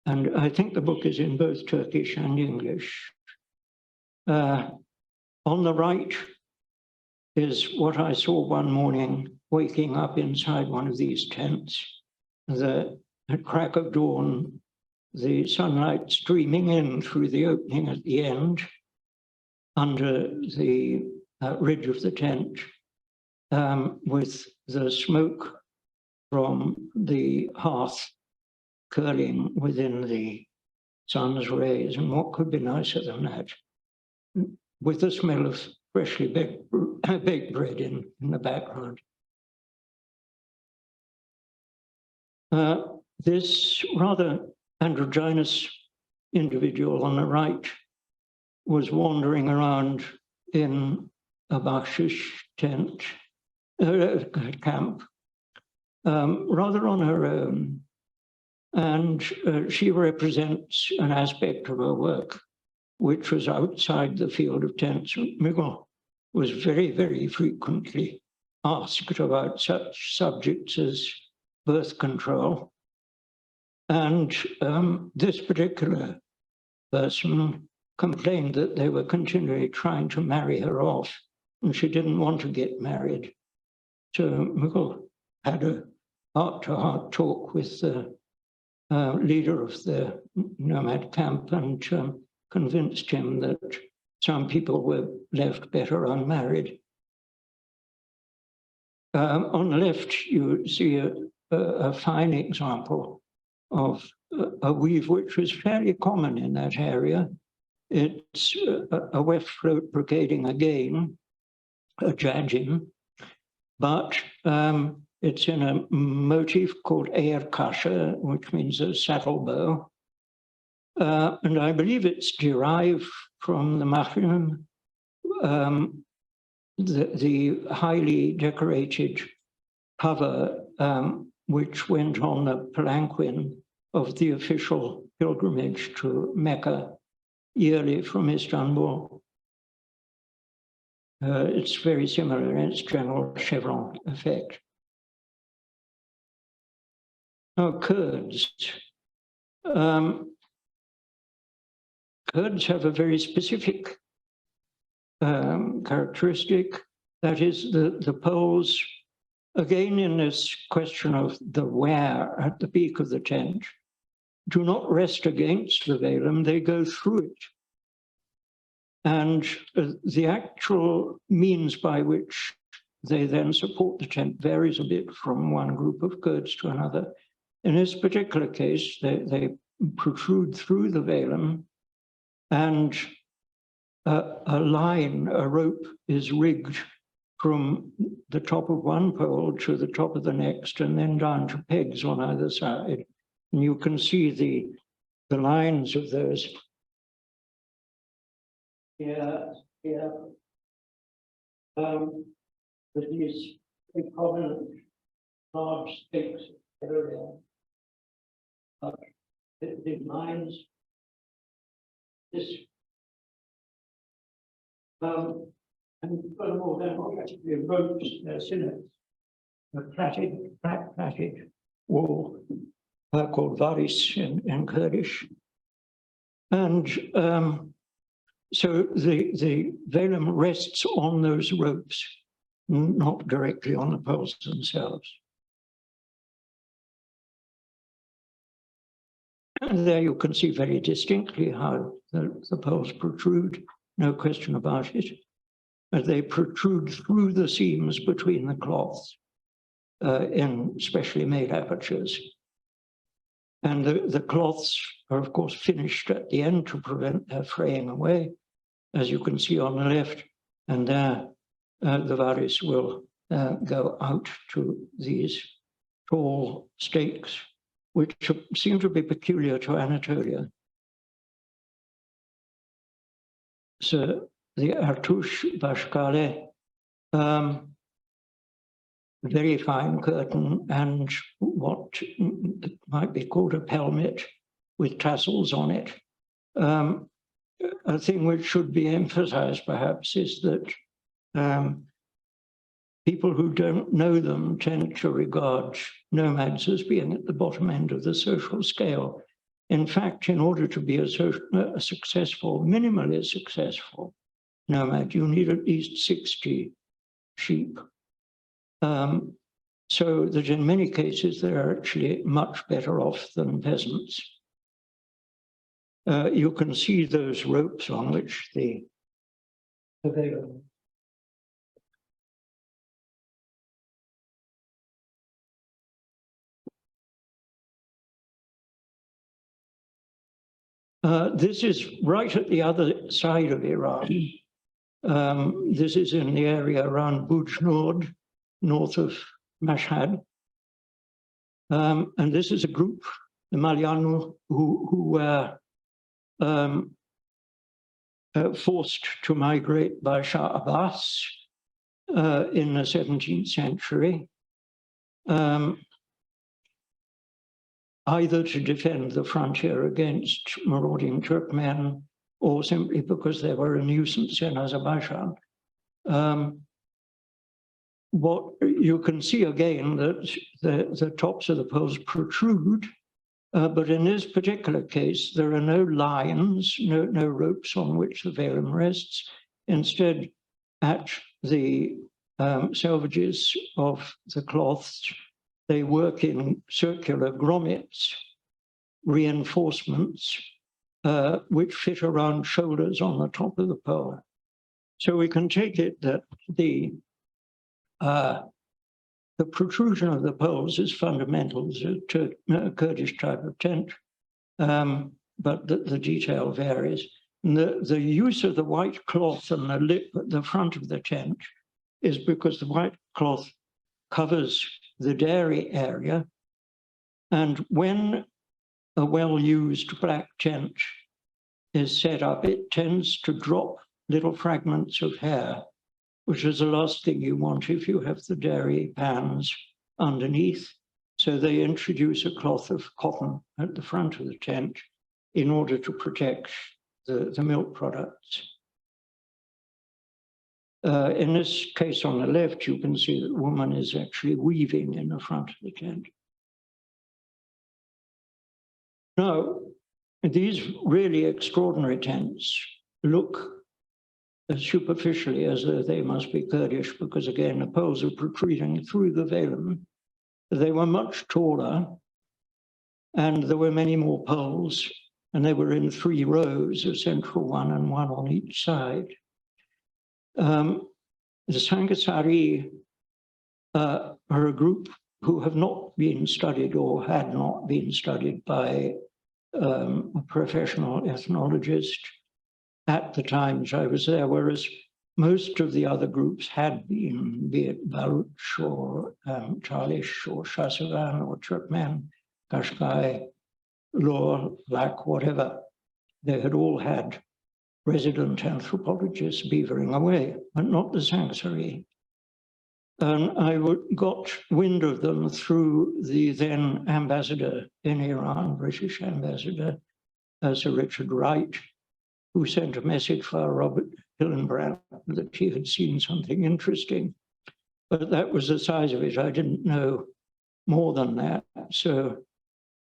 I think the book is in both Turkish and English. On the right is what I saw one morning waking up inside one of these tents. At crack of dawn, the sunlight streaming in through the opening at the end, under the ridge of the tent, with the smoke from the hearth curling within the sun's rays. And what could be nicer than that? With the smell of freshly baked bread in the background. This rather androgynous individual on the right was wandering around in a bakshish tent, camp, rather on her own. And she represents an aspect of her work which was outside the field of tents. Mügül was very, very frequently asked about such subjects as birth control. And this particular person complained that they were continually trying to marry her off, and she didn't want to get married. So Mügül had a heart-to-heart talk with the leader of the nomad camp and convinced him that some people were left better unmarried. On the left, you see a fine example of a weave which was fairly common in that area. It's a weft float brocading again, a jajim, but it's in a motif called air kasha, which means a saddle bow. And I believe it's derived from the mahrim, the highly decorated cover which went on the palanquin of the official pilgrimage to Mecca yearly from Istanbul. It's very similar in its general chevron effect. Now, Kurds. Kurds have a very specific characteristic, that is the poles, again in this question of the where at the peak of the tent, do not rest against the velum, they go through it. And the actual means by which they then support the tent varies a bit from one group of Kurds to another. In this particular case, they protrude through the velum, and a line, a rope, is rigged from the top of one pole to the top of the next, and then down to pegs on either side. And you can see the lines of those. With these big prominent large stakes area. The lines, this, and furthermore, they're not actually ropes, they're sillets, a plaited wall called varis in Kurdish. And so the velum rests on those ropes, not directly on the poles themselves. And there you can see very distinctly how the poles protrude, no question about it. But they protrude through the seams between the cloths in specially made apertures. And the cloths are, of course, finished at the end to prevent their fraying away, as you can see on the left. And there, the varis will go out to these tall stakes, which seem to be peculiar to Anatolia. So the Artush Bashkale, very fine curtain and what might be called a pelmet with tassels on it. A thing which should be emphasized perhaps is that people who don't know them tend to regard nomads as being at the bottom end of the social scale. In fact, in order to be a successful, minimally successful nomad, you need at least 60 sheep. So that in many cases, they're actually much better off than peasants. You can see those ropes on which the this is right at the other side of Iran. This is in the area around Bujnord, north of Mashhad. And this is a group, the Malyanu, who were forced to migrate by Shah Abbas in the 17th century, either to defend the frontier against marauding Turkmen or simply because they were a nuisance in Azerbaijan. What you can see again that the tops of the poles protrude, but in this particular case, there are no lines, no ropes on which the velum rests. Instead, at the selvages of the cloths, they work in circular grommets, reinforcements, which fit around shoulders on the top of the pole. So we can take it that the protrusion of the poles is fundamental to a Kurdish type of tent, but the detail varies. And the use of the white cloth and the lip at the front of the tent is because the white cloth covers the dairy area. And when a well-used black tent is set up, it tends to drop little fragments of hair, which is the last thing you want if you have the dairy pans underneath. So they introduce a cloth of cotton at the front of the tent in order to protect the milk products. In this case on the left, you can see that the woman is actually weaving in the front of the tent. Now, these really extraordinary tents look as superficially as though they must be Kurdish, because again, the poles are protruding through the velum. They were much taller, and there were many more poles, and they were in 3 rows, a central one and one on each side. The Sangasari are a group who have not been studied or had not been studied by a professional ethnologist at the time I was there, whereas most of the other groups had been, be it Baluch or Talish or Shahsuvan or Turkmen, Kashkai, Lor, Lak, whatever. They had all had resident anthropologists beavering away, but not the Sangasari. And I got wind of them through the then ambassador in Iran, British ambassador, Sir Richard Wright, who sent a message for Robert Hillenbrand that he had seen something interesting. But that was the size of it. I didn't know more than that. So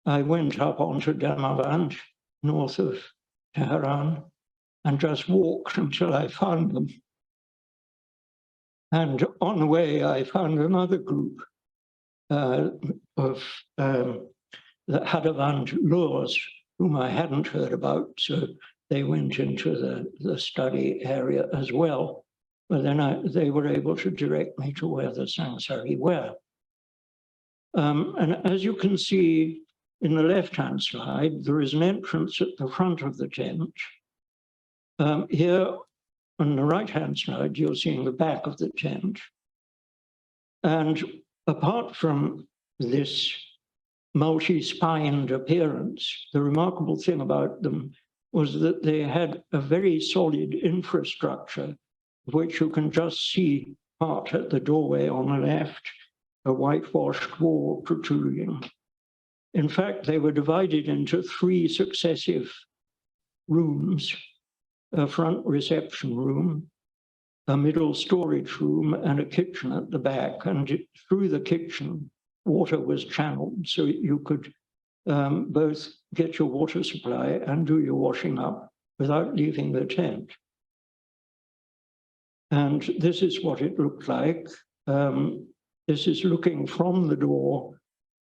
I went up onto Damavand, north of Tehran, and just walked until I found them. And on the way, I found another group of the Hadavand Lurs, whom I hadn't heard about, so they went into the study area as well. But then they were able to direct me to where the sangsari were. And as you can see in the left-hand side, there is an entrance at the front of the tent. Here on the right-hand side, you're seeing the back of the tent. And apart from this multi-spined appearance, the remarkable thing about them was that they had a very solid infrastructure, which you can just see part at the doorway on the left, a whitewashed wall protruding. In fact, they were divided into 3 successive rooms: a front reception room, a middle storage room, and a kitchen at the back. And through the kitchen, water was channeled, so you could both get your water supply and do your washing up without leaving the tent. And this is what it looked like. This is looking from the door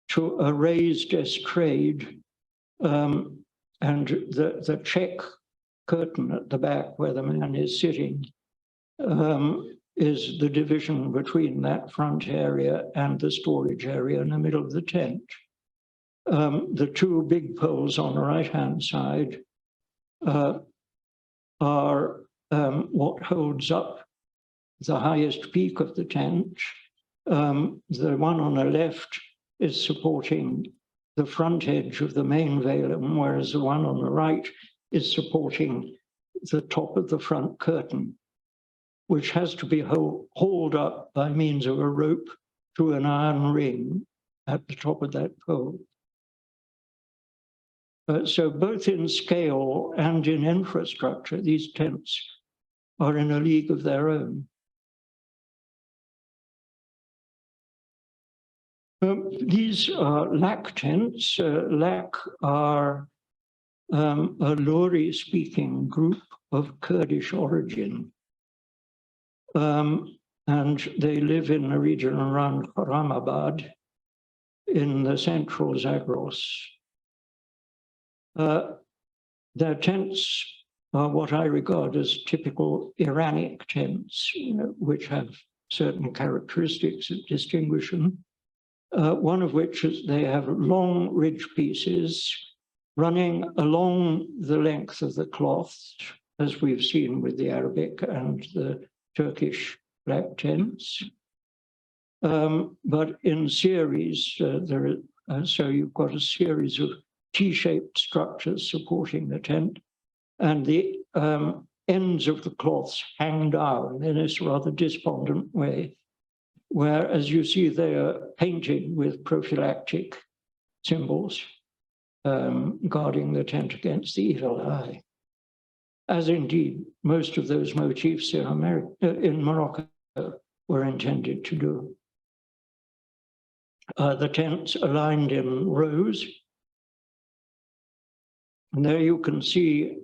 to a raised estrade, and the check curtain at the back where the man is sitting is the division between that front area and the storage area in the middle of the tent. The 2 big poles on the right-hand side are what holds up the highest peak of the tent. The one on the left is supporting the front edge of the main velum, whereas the one on the right is supporting the top of the front curtain, which has to be hauled up by means of a rope through an iron ring at the top of that pole. So both in scale and in infrastructure, these tents are in a league of their own. These are Lak tents. Lak are a Luri-speaking group of Kurdish origin. And they live in the region around Khorramabad in the central Zagros. Their tents are what I regard as typical Iranic tents, which have certain characteristics that distinguish them. One of which is they have long ridge pieces running along the length of the cloth, as we've seen with the Arabic and the Turkish Lak tents. But in series, so you've got a series of T-shaped structures supporting the tent, and the ends of the cloths hang down in this rather despondent way, where, as you see, they are painted with prophylactic symbols, guarding the tent against the evil eye, as indeed most of those motifs in Morocco were intended to do. The tents are lined in rows, and there you can see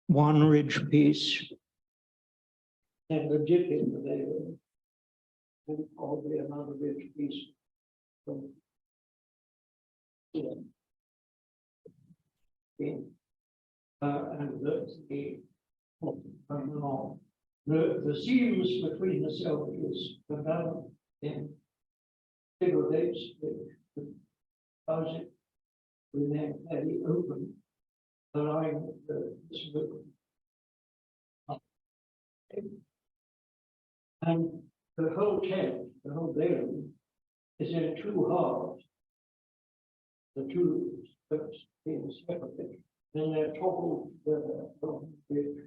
one ridge piece and a dip in the veil, and probably another ridge piece from here. And the seams between the selfies are done in figurates which cause it to remain fairly open, allowing the smoke. And the whole tent, the whole building, is in 2 halves. The 2 steps being separate, and they're toppled together from which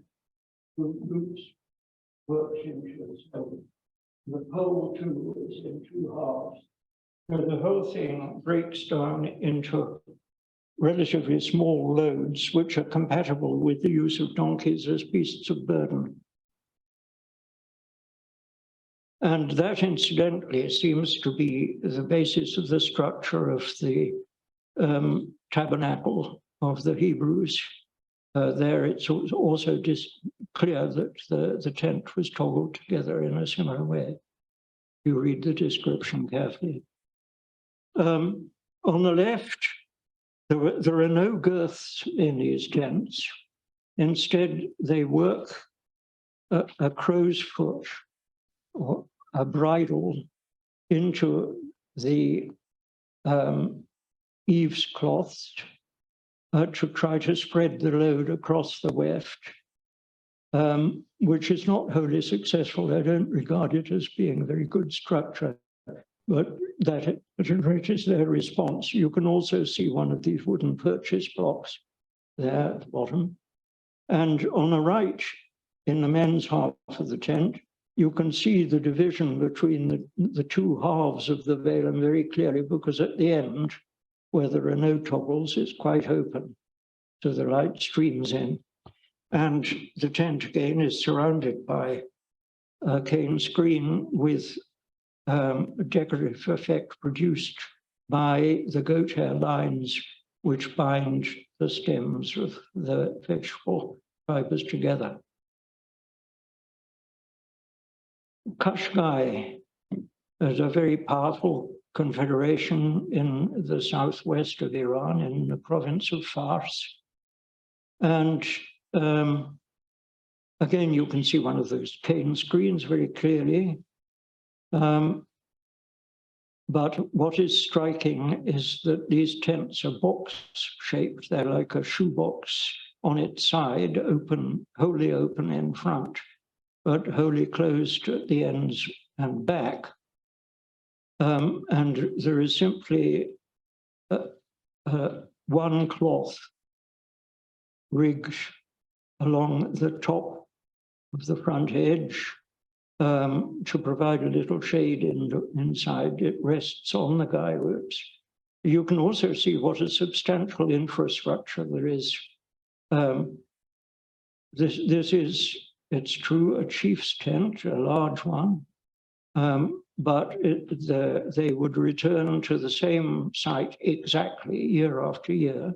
2 loops work into the stone. The pole too is in 2 halves. So the whole thing breaks down into relatively small loads, which are compatible with the use of donkeys as beasts of burden. And that, incidentally, seems to be the basis of the structure of the tabernacle of the Hebrews. There it's also clear that the tent was toggled together in a similar way. You read the description carefully. On the left, there are no girths in these tents. Instead, they work a crow's foot or a bridle into the eaves cloths to try to spread the load across the weft, which is not wholly successful. I don't regard it as being a very good structure, but that is their response. You can also see one of these wooden purchase blocks there at the bottom. And on the right, in the men's half of the tent, you can see the division between the two halves of the velum very clearly, because at the end, where there are no toggles, it's quite open, so the light streams in. And the tent, again, is surrounded by a cane screen with a decorative effect produced by the goat hair lines which bind the stems of the vegetable fibers together. Kashgai is a very powerful confederation in the southwest of Iran, in the province of Fars. And again, you can see one of those cane screens very clearly. But what is striking is that these tents are box-shaped. They're like a shoebox on its side, open, wholly open in front, but wholly closed at the ends and back. And there is simply one cloth rigged along the top of the front edge to provide a little shade inside. It rests on the guy ropes. You can also see what a substantial infrastructure there is. This is, it's true, a chief's tent, a large one, but they would return to the same site exactly year after year,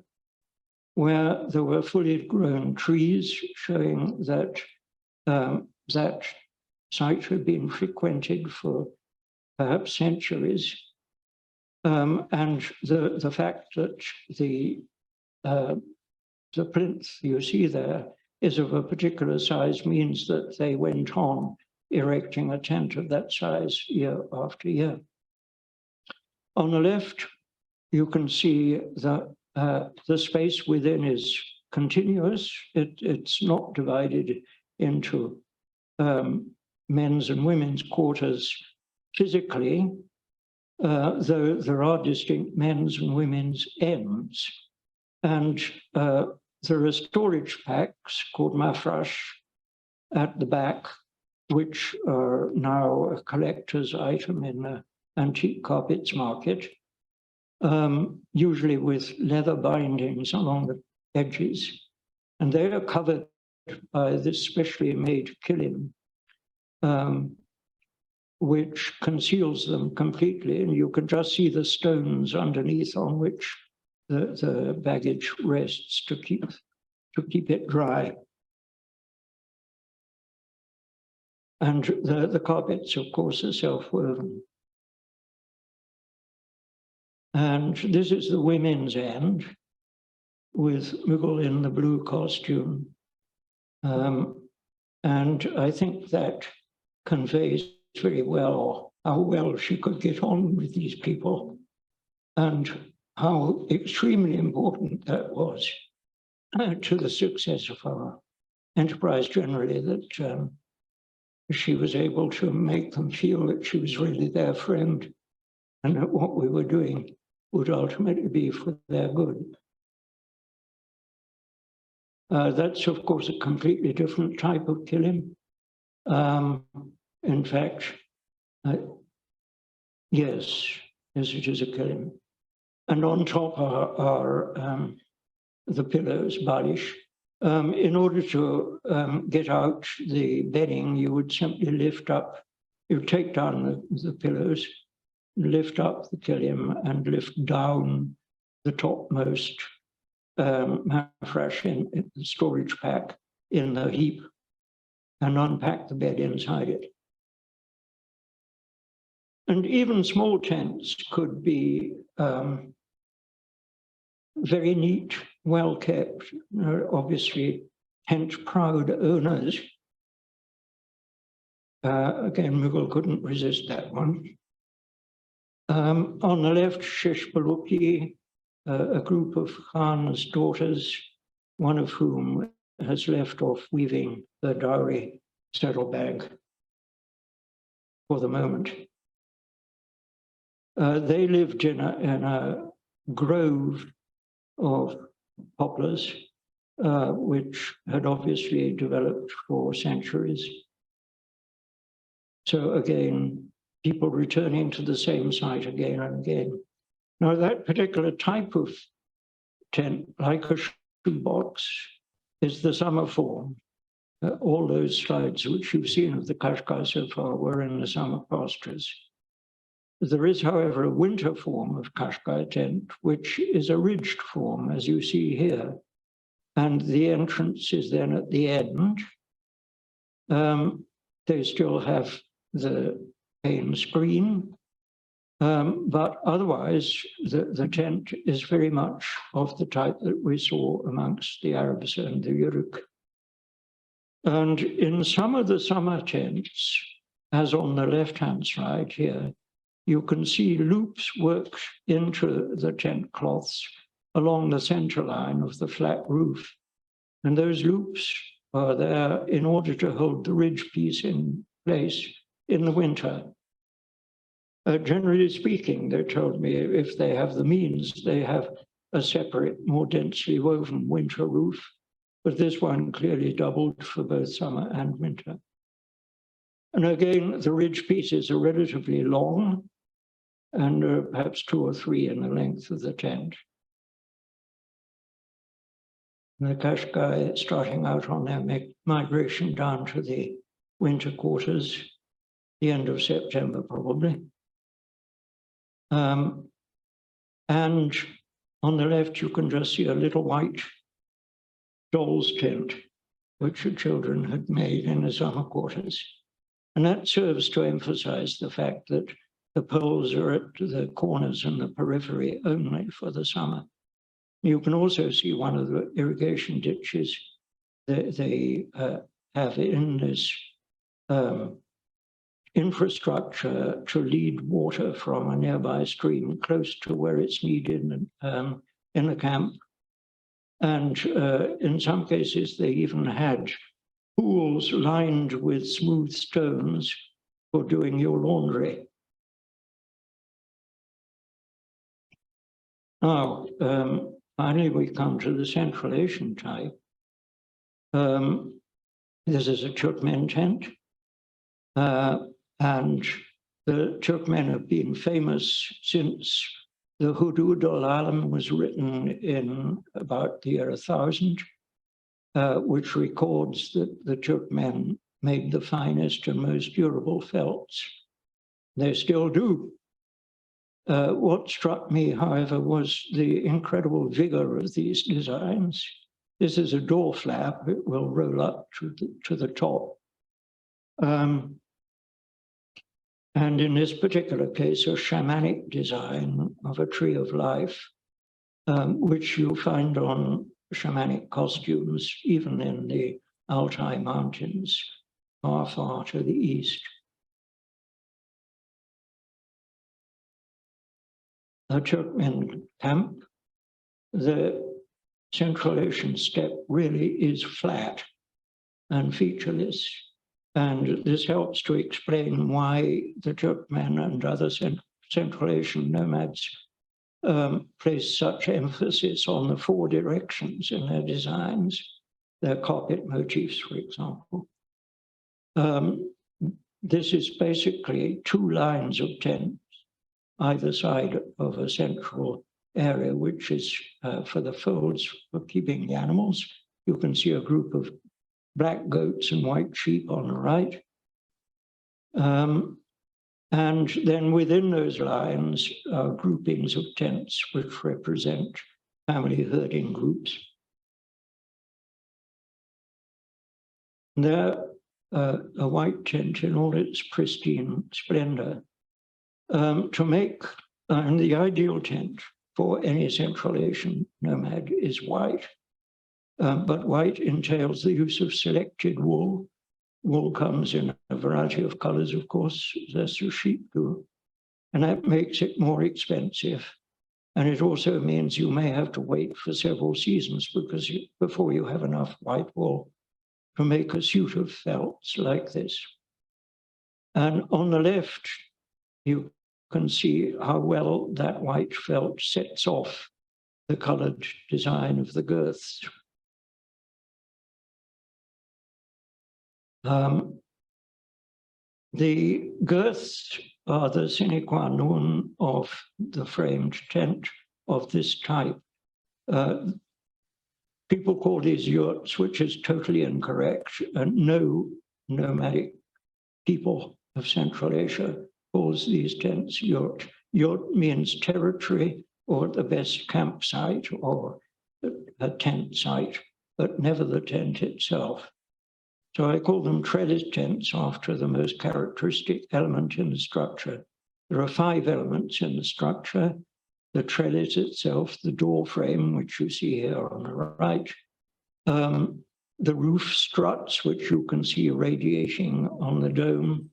where there were fully grown trees showing that that site had been frequented for perhaps centuries. And the fact that the plinth you see there is of a particular size means that they went on erecting a tent of that size year after year. On the left, you can see that the space within is continuous. It's not divided into men's and women's quarters physically, though there are distinct men's and women's ends. And there are storage packs called mafrash at the back, which are now a collector's item in the antique carpets market, usually with leather bindings along the edges. And they are covered by this specially made kilim, which conceals them completely, and you can just see the stones underneath on which the baggage rests to keep it dry. And the carpets, of course, are self-woven. And this is the women's end, with Mügül in the blue costume. And I think that conveys very well how well she could get on with these people and how extremely important that was to the success of our enterprise generally, that she was able to make them feel that she was really their friend and that what we were doing would ultimately be for their good. That's, of course, a completely different type of kilim. In fact, yes, it is a kilim. And on top are the pillows, balish. In order to get out the bedding, you would simply lift up, you take down the pillows, lift up the kilim and lift down the topmost mafrash in the storage pack in the heap, and unpack the bed inside it. And even small tents could be very neat, well kept, obviously tent-proud owners. Again, Mügül couldn't resist that one. On the left, Shish Baluki, a group of Khan's daughters, one of whom has left off weaving the dowry saddlebag for the moment. They lived in a grove of poplars, which had obviously developed for centuries. So again, people returning to the same site again and again. Now that particular type of tent, like a shoebox, is the summer form. All those slides which you've seen of the Kashgar so far were in the summer pastures. There is, however, a winter form of Kashgar tent, which is a ridged form, as you see here. And the entrance is then at the end. They still have the pane screen, but otherwise the tent is very much of the type that we saw amongst the Arabs and the Yuruk. And in some of the summer tents, as on the left-hand side here, you can see loops worked into the tent cloths along the center line of the flat roof. And those loops are there in order to hold the ridge piece in place in the winter. Generally speaking, they told me, if they have the means, they have a separate, more densely woven winter roof, but this one clearly doubled for both summer and winter. And again, the ridge pieces are relatively long, and perhaps 2 or 3 in the length of the tent. And the Kashgar starting out on their migration down to the winter quarters, the end of September probably. And on the left, you can just see a little white doll's tent, which the children had made in the summer quarters. And that serves to emphasize the fact that the poles are at the corners and the periphery only for the summer. You can also see one of the irrigation ditches that they have in this infrastructure to lead water from a nearby stream close to where it's needed in the camp. And in some cases, they even had pools lined with smooth stones for doing your laundry. Now, finally, we come to the Central Asian type. This is a Turkmen tent. And the Turkmen have been famous since the Hudud al-Alam was written in about the year 1000, which records that the Turkmen made the finest and most durable felts. They still do. What struck me, however, was the incredible vigor of these designs. This is a door flap. It will roll up to the top. And in this particular case, a shamanic design of a tree of life, which you find on shamanic costumes, even in the Altai Mountains, far, far to the east. The Turkmen camp, the Central Asian steppe really is flat and featureless. And this helps to explain why the Turkmen and other Central Asian nomads place such emphasis on the 4 directions in their designs, their carpet motifs, for example. This is basically 2 lines of tents, either side of a central area, which is for the folds for keeping the animals. You can see a group of black goats and white sheep on the right. And then within those lines are groupings of tents which represent family herding groups. There a white tent in all its pristine splendor. To make, and the ideal tent for any Central Asian nomad is white, but white entails the use of selected wool. Wool comes in a variety of colors, of course, as do sheep do, and that makes it more expensive. And it also means you may have to wait for several seasons before you have enough white wool to make a suit of felts like this. And on the left, you can see how well that white felt sets off the colored design of the girths. The girths are the sine qua non of the framed tent of this type. People call these yurts, which is totally incorrect, and no nomadic people of Central Asia calls these tents yurt. Yurt means territory, or at the best campsite, or a tent site, but never the tent itself. So I call them trellis tents after the most characteristic element in the structure. There are 5 elements in the structure: the trellis itself, the door frame, which you see here on the right, the roof struts, which you can see radiating on the dome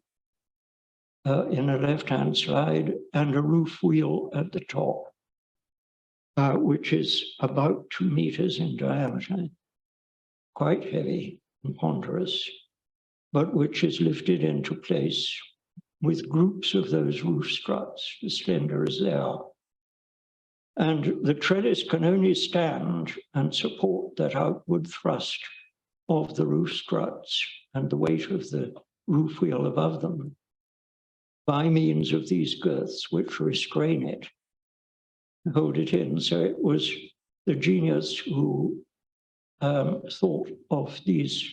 in the left-hand slide, and a roof wheel at the top, which is about 2 meters in diameter, quite heavy and ponderous, but which is lifted into place with groups of those roof struts, as slender as they are. And the trellis can only stand and support that outward thrust of the roof struts and the weight of the roof wheel above them by means of these girths which restrain it, hold it in. So it was the genius who thought of these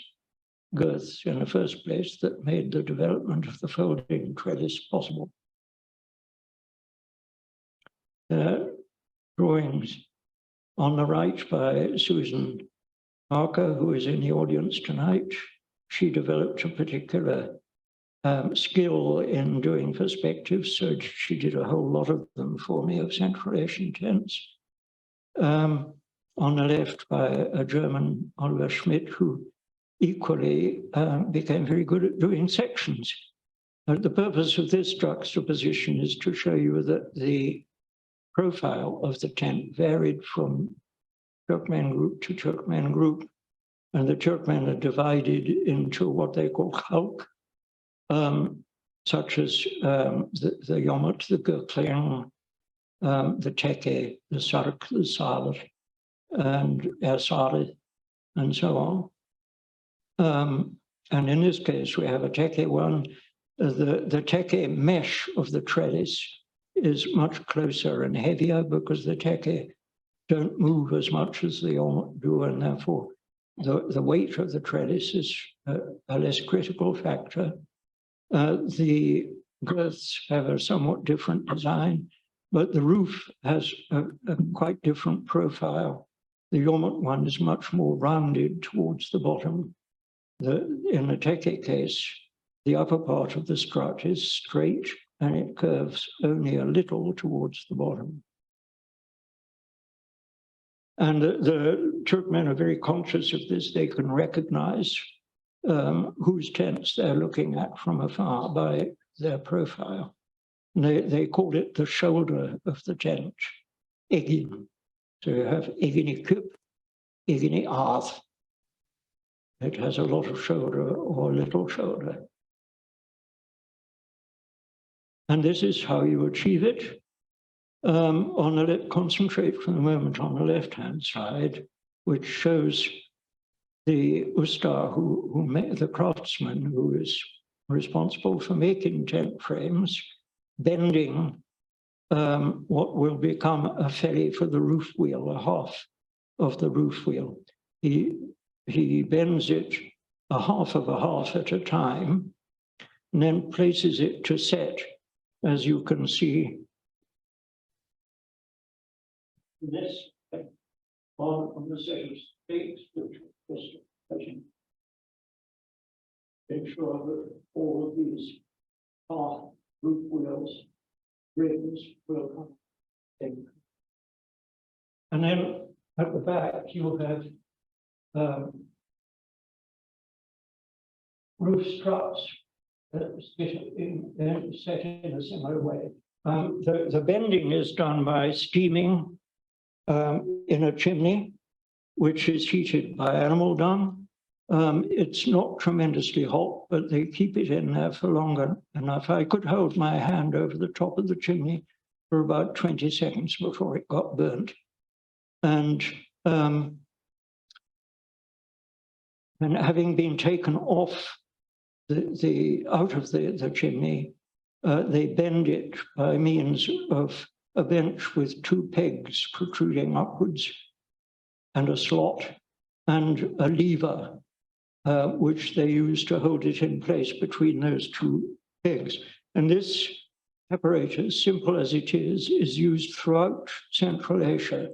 girths in the first place that made the development of the folding trellis possible. Drawings on the right by Susan Parker, who is in the audience tonight. She developed a particular skill in doing perspectives, so she did a whole lot of them for me of Central Asian tents. On the left by a German, Oliver Schmidt, who equally became very good at doing sections. The purpose of this juxtaposition is to show you that the profile of the tent varied from Turkmen group to Turkmen group, and the Turkmen are divided into what they call halk, such as the yomut, the gurkling, the teke, the sark, the sar, and ersare, and so on. And in this case, we have a teke one. The teke mesh of the trellis is much closer and heavier because the teke don't move as much as the yomut do, and therefore the weight of the trellis is a less critical factor. The girths have a somewhat different design, but the roof has a quite different profile. The yomut one is much more rounded towards the bottom. In the teke case, the upper part of the strut is straight and it curves only a little towards the bottom. And the Turkmen are very conscious of this. They can recognize whose tents they're looking at from afar by their profile. And they call it the shoulder of the tent, egin. So you have egini küp, egini arth. It has a lot of shoulder or little shoulder. And this is how you achieve it. Concentrate for the moment on the left-hand side, which shows the ustar, the craftsman who is responsible for making tent frames, bending what will become a felly for the roof wheel, a half of the roof wheel. He bends it a half of a half at a time, and then places it to set, as you can see. This on the set of stakes, which ensure that all of these half roof wheels, rims will come in. And then at the back, you'll have roof struts set in a similar way. The bending is done by steaming in a chimney, which is heated by animal dung. It's not tremendously hot, but they keep it in there for longer enough. I could hold my hand over the top of the chimney for about 20 seconds before it got burnt. And having been taken off out of the chimney, they bend it by means of a bench with two pegs protruding upwards and a slot and a lever, which they use to hold it in place between those two pegs. And this apparatus, simple as it is used throughout Central Asia,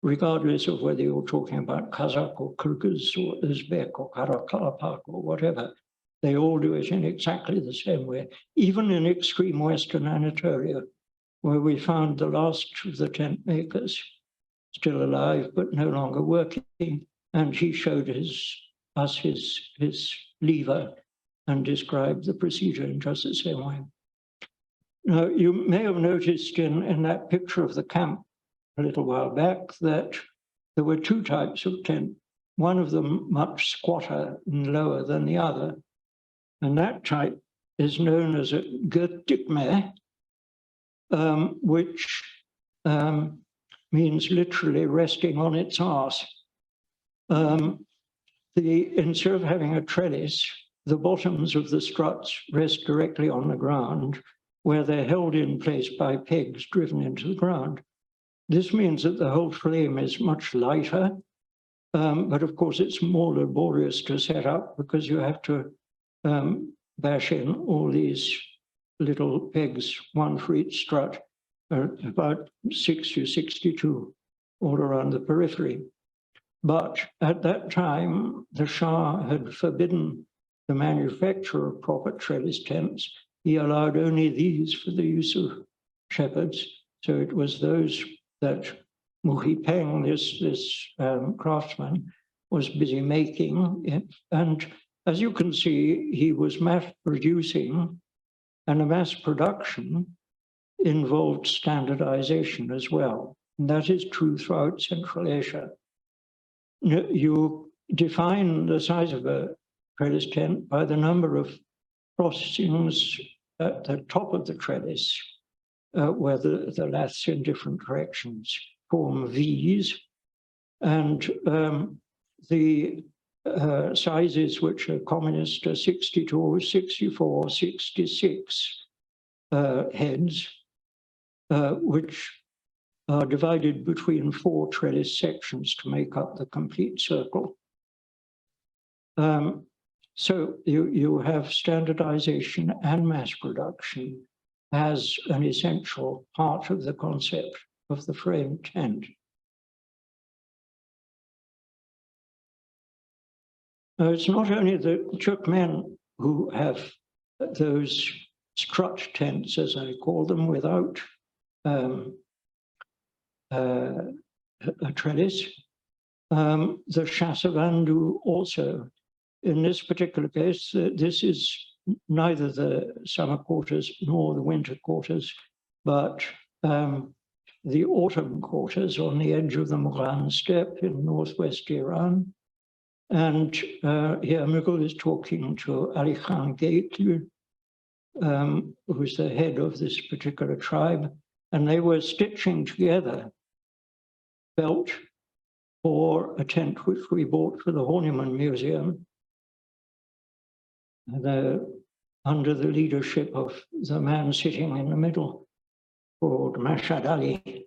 regardless of whether you're talking about Kazakh or Kyrgyz or Uzbek or Karakalpak or whatever. They all do it in exactly the same way, even in extreme Western Anatolia, where we found the last of the tent makers still alive, but no longer working. And he showed us his lever and described the procedure in just the same way. Now, you may have noticed in that picture of the camp a little while back that there were two types of tent, one of them much squatter and lower than the other. And that type is known as a göttikme, which means literally resting on its arse. Instead of having a trellis, the bottoms of the struts rest directly on the ground, where they're held in place by pegs driven into the ground. This means that the whole frame is much lighter, but of course it's more laborious to set up because you have to bash in all these little pegs, one for each strut, about 60 or 62 all around the periphery. But at that time, the Shah had forbidden the manufacture of proper trellis tents. He allowed only these for the use of shepherds. So it was those that Muhi Peng, this craftsman, was busy making. And as you can see, he was mass producing, and a mass production involved standardization as well. And that is true throughout Central Asia. You define the size of a trellis tent by the number of crossings at the top of the trellis, where the laths in different directions form V's, and the sizes which are commonest are 62, 64, 66 heads, which are divided between 4 trellis sections to make up the complete circle. So you have standardization and mass production as an essential part of the concept of the frame tent. Now, it's not only the Turkmen who have those strut tents, as I call them, without a trellis. The Shasavandu also. In this particular case, this is neither the summer quarters nor the winter quarters, but the autumn quarters on the edge of the Mughal steppe in northwest Iran. And here Mügül is talking to Ali Khan Gately, who's the head of this particular tribe, and they were stitching together felt for a tent which we bought for the Horniman Museum, under the leadership of the man sitting in the middle, called Mashhad Ali.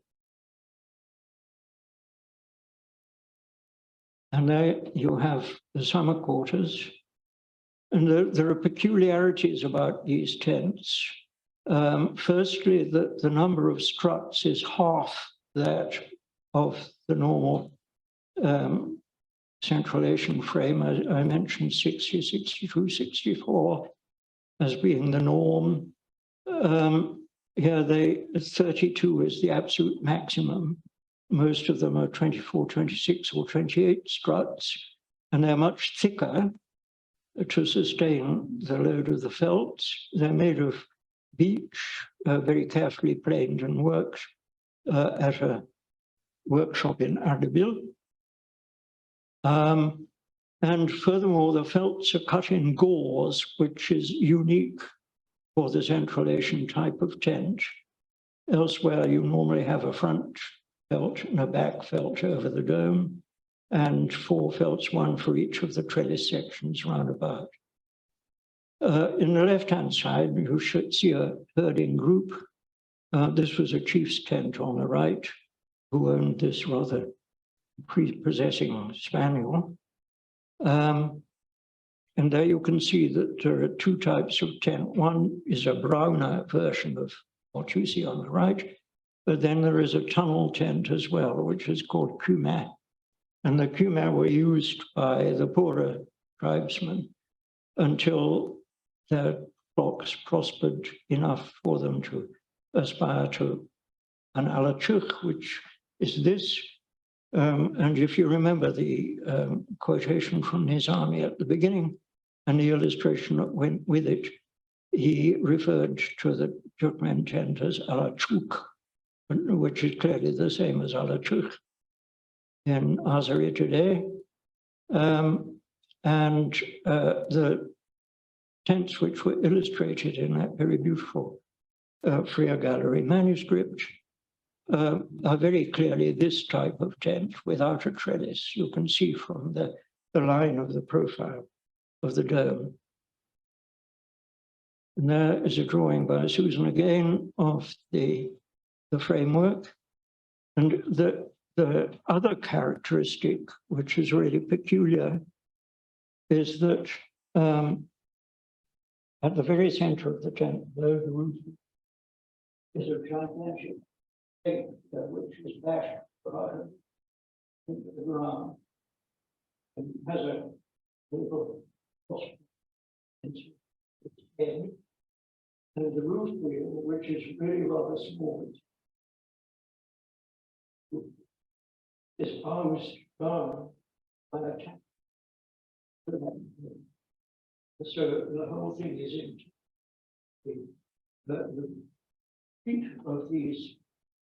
And there you have the summer quarters. And there are peculiarities about these tents. Firstly, the number of struts is half that of the normal Central Asian frame, I mentioned 60, 62, 64 as being the norm. Here, 32 is the absolute maximum. Most of them are 24, 26, or 28 struts, and they're much thicker to sustain the load of the felts. They're made of beech, very carefully planed and worked at a workshop in Ardabil. And furthermore, the felts are cut in gauze, which is unique for the Central Asian type of tent. Elsewhere, you normally have a front felt and a back felt over the dome, and 4 felts, 1 for each of the trellis sections round about. In the left-hand side, you should see a herding group. This was a chief's tent on the right, who owned this rather prepossessing spaniel. And there you can see that there are 2 types of tent. One is a browner version of what you see on the right, but then there is a tunnel tent as well, which is called küme. And the küme were used by the poorer tribesmen until their flocks prospered enough for them to aspire to an alachuk, which is this. And if you remember the quotation from Nizami at the beginning and the illustration that went with it, he referred to the Turkmen tent as alachuk, which is clearly the same as alachuk in Azeri today. And the tents which were illustrated in that very beautiful Freer Gallery manuscript are very clearly this type of tent without a trellis. You can see from the line of the profile of the dome. And there is a drawing by Susan again of the framework. And the other characteristic, which is really peculiar, is that at the very center of the tent, below the roof, is a gigantic stake which is bashed into the ground and has a little cross into its head. And the roof wheel, which is really rather small, is housed down by a tank. So the whole thing is empty. The feet of these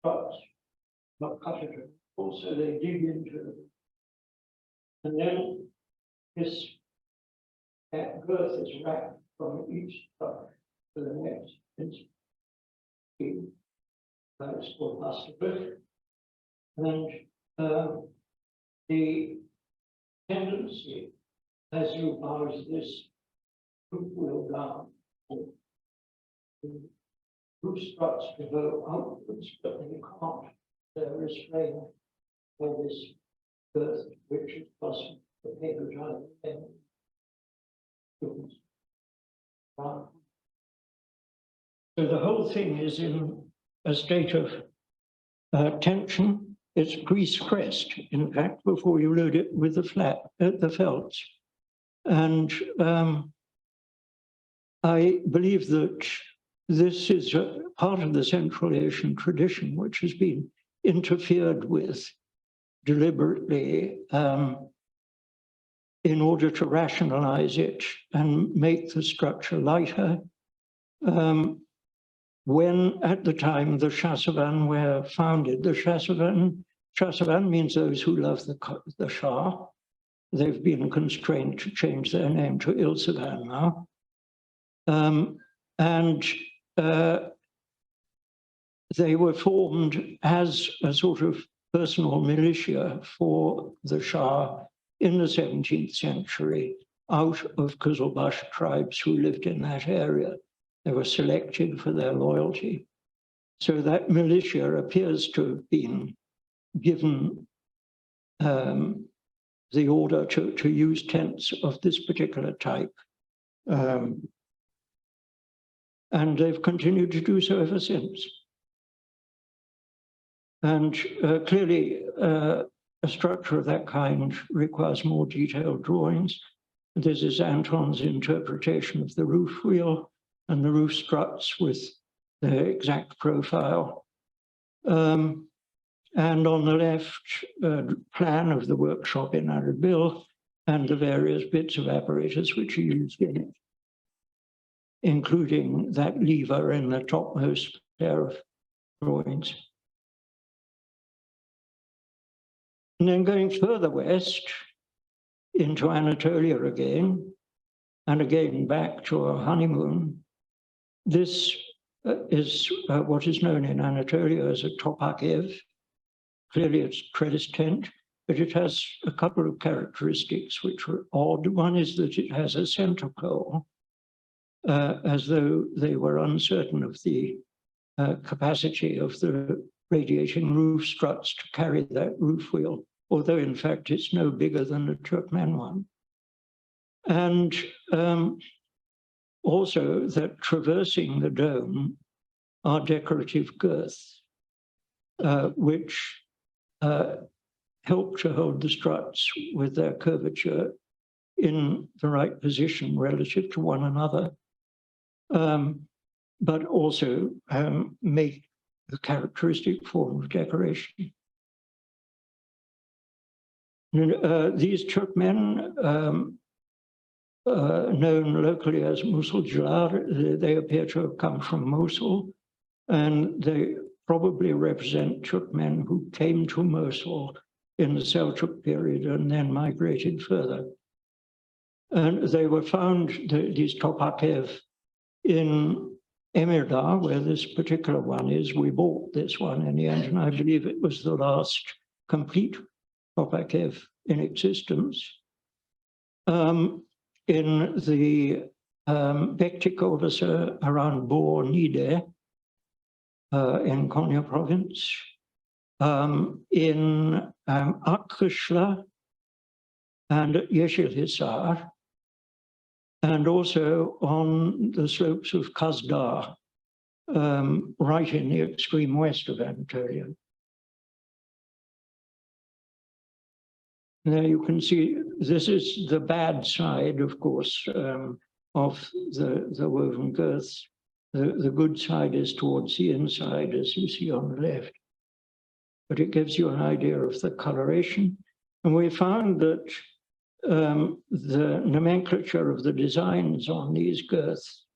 struts not cut at all, also they dig into them. And then this girth is wrapped from each strut to the next. It's called masterbrick. And the tendency, as you house this roof wheel down, the roof struts to go outwards, but they can't. They're restrained by this girth, which is plus the paper giant and so the whole thing is in a state of tension. It's grease-pressed, in fact, before you load it with the felts. And I believe that this is a part of the Central Asian tradition, which has been interfered with deliberately in order to rationalize it and make the structure lighter. When, at the time, the Shasavan were founded, the Shasavan means those who love the Shah. They've been constrained to change their name to Ilsavan now. They were formed as a sort of personal militia for the Shah in the 17th century out of Qızılbaş tribes who lived in that area. They were selected for their loyalty. So that militia appears to have been given the order to use tents of this particular type. And they've continued to do so ever since. And clearly, a structure of that kind requires more detailed drawings. This is Anton's interpretation of the roof wheel and the roof struts with the exact profile. And on the left, a plan of the workshop in Mügül and the various bits of apparatus which are used in it, including that lever in the topmost pair of drawings. And then going further west into Anatolia again, and again back to our honeymoon, this is what is known in Anatolia as a topakev. Clearly it's trellis tent, but it has a couple of characteristics which are odd. One is that it has a center pole, as though they were uncertain of the capacity of the radiating roof struts to carry that roof wheel, although in fact it's no bigger than the Turkmen one. And also that traversing the dome are decorative girths, which help to hold the struts with their curvature in the right position relative to one another, but also make the characteristic form of decoration. These Turkmen, known locally as Musulcular, they appear to have come from Mosul, and they probably represent Turkmen who came to Mosul in the Seljuk period and then migrated further. And they were found, these topakev, in Emirdağ, where this particular one is. We bought this one in the end, and I believe it was the last complete topakev in existence. In the Bektikovası around Bor Nide, in Konya province, in Akkışla and Yeşilhisar, and also on the slopes of Kazdağ, right in the extreme west of Anatolia. There you can see, this is the bad side, of course, of the woven girths. The good side is towards the inside, as you see on the left. But it gives you an idea of the coloration. And we found that the nomenclature of the designs on these girths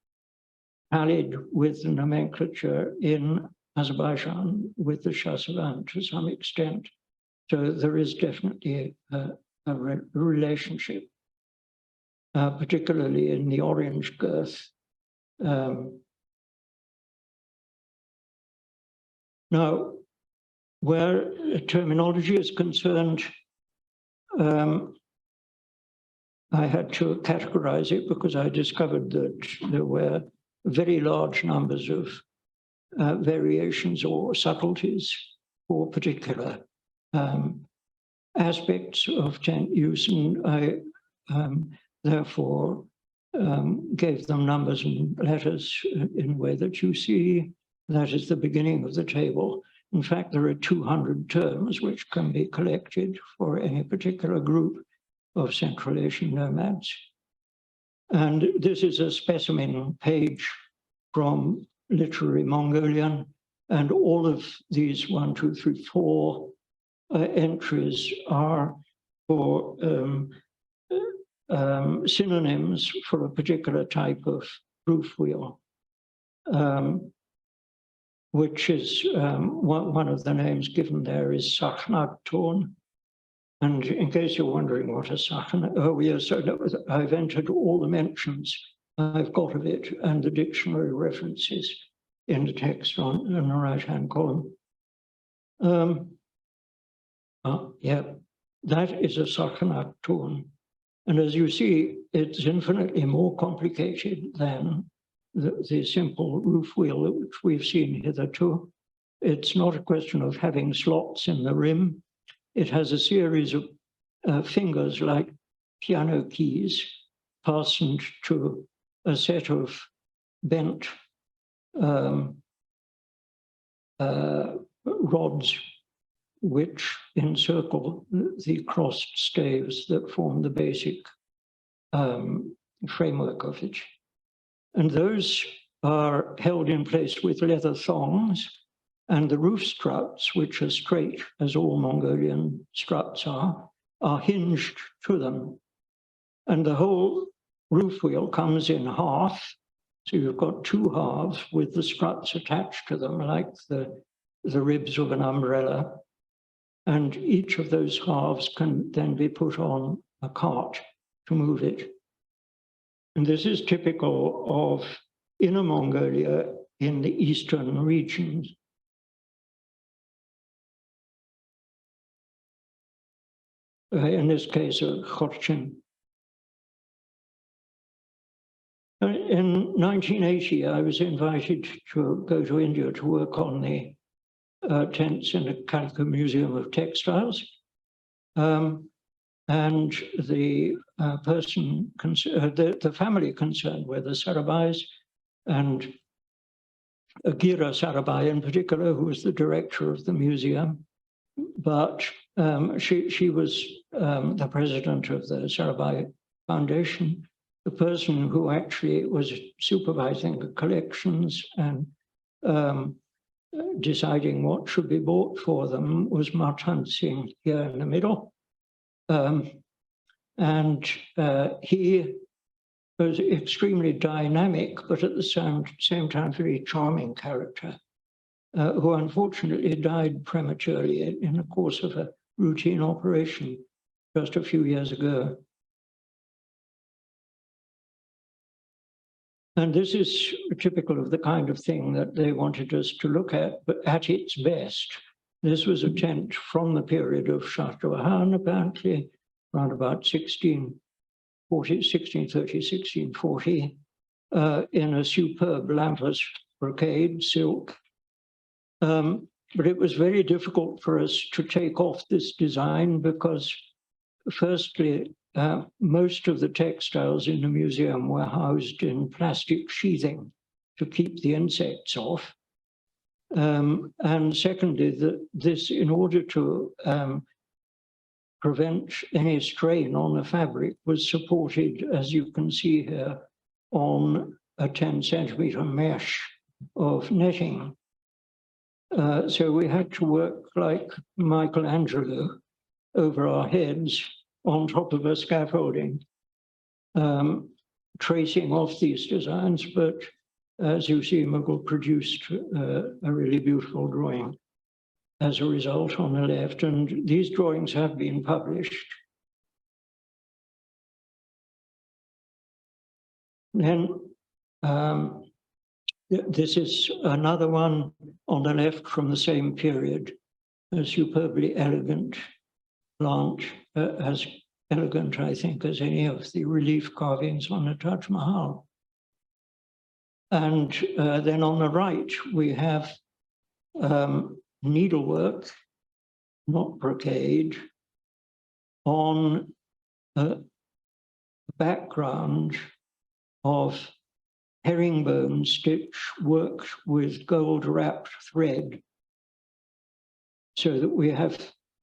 tallied with the nomenclature in Azerbaijan with the Shahsevan to some extent. So there is definitely a relationship, particularly in the orange girth. Now, where terminology is concerned, I had to categorize it because I discovered that there were very large numbers of variations or subtleties for particular aspects of tent use, and I therefore gave them numbers and letters in a way that you see. That is the beginning of the table. In fact, there are 200 terms which can be collected for any particular group of Central Asian nomads. And this is a specimen page from Literary Mongolian, and all of these 1, 2, 3, 4 entries are for synonyms for a particular type of roof wheel, which is one of the names given there is Sakhnagtorn. And in case you're wondering what a Sakhnag, oh yes, I've entered all the mentions I've got of it and the dictionary references in the text in the right-hand column. Yeah, that is a Sakhnagtorn. And as you see, it's infinitely more complicated than the simple roof wheel which we've seen hitherto. It's not a question of having slots in the rim. It has a series of fingers like piano keys fastened to a set of bent rods which encircle the crossed staves that form the basic framework of it. And those are held in place with leather thongs, and the roof struts, which are straight, as all Mongolian struts are hinged to them. And the whole roof wheel comes in half, so you've got two halves with the struts attached to them, like the ribs of an umbrella. And each of those halves can then be put on a cart to move it. And this is typical of Inner Mongolia in the eastern regions. In this case, a Khorchin. In 1980, I was invited to go to India to work on the tents in the Calicut Museum of Textiles. And the the family concerned were the Sarabhais, and Gira Sarabhai in particular, who was the director of the museum. But she was the president of the Sarabhai Foundation. The person who actually was supervising the collections and deciding what should be bought for them was Marchand Singh here in the middle. He was extremely dynamic, but at the same time very charming character, who unfortunately died prematurely in the course of a routine operation just a few years ago. And this is typical of the kind of thing that they wanted us to look at, but at its best. This was a tent from the period of Shah Jahan, apparently, around about 1640, in a superb lampas brocade silk. But it was very difficult for us to take off this design because, firstly, most of the textiles in the museum were housed in plastic sheathing to keep the insects off. And secondly, this, in order to prevent any strain on the fabric, was supported, as you can see here, on a 10-centimeter mesh of netting. So we had to work like Michelangelo over our heads on top of a scaffolding, tracing off these designs. But as you see, Mügül produced a really beautiful drawing as a result on the left, and these drawings have been published. Then this is another one on the left from the same period, a superbly elegant plant, as elegant, I think, as any of the relief carvings on the Taj Mahal. And then on the right, we have needlework, not brocade, on a background of herringbone stitch worked with gold-wrapped thread, so that we have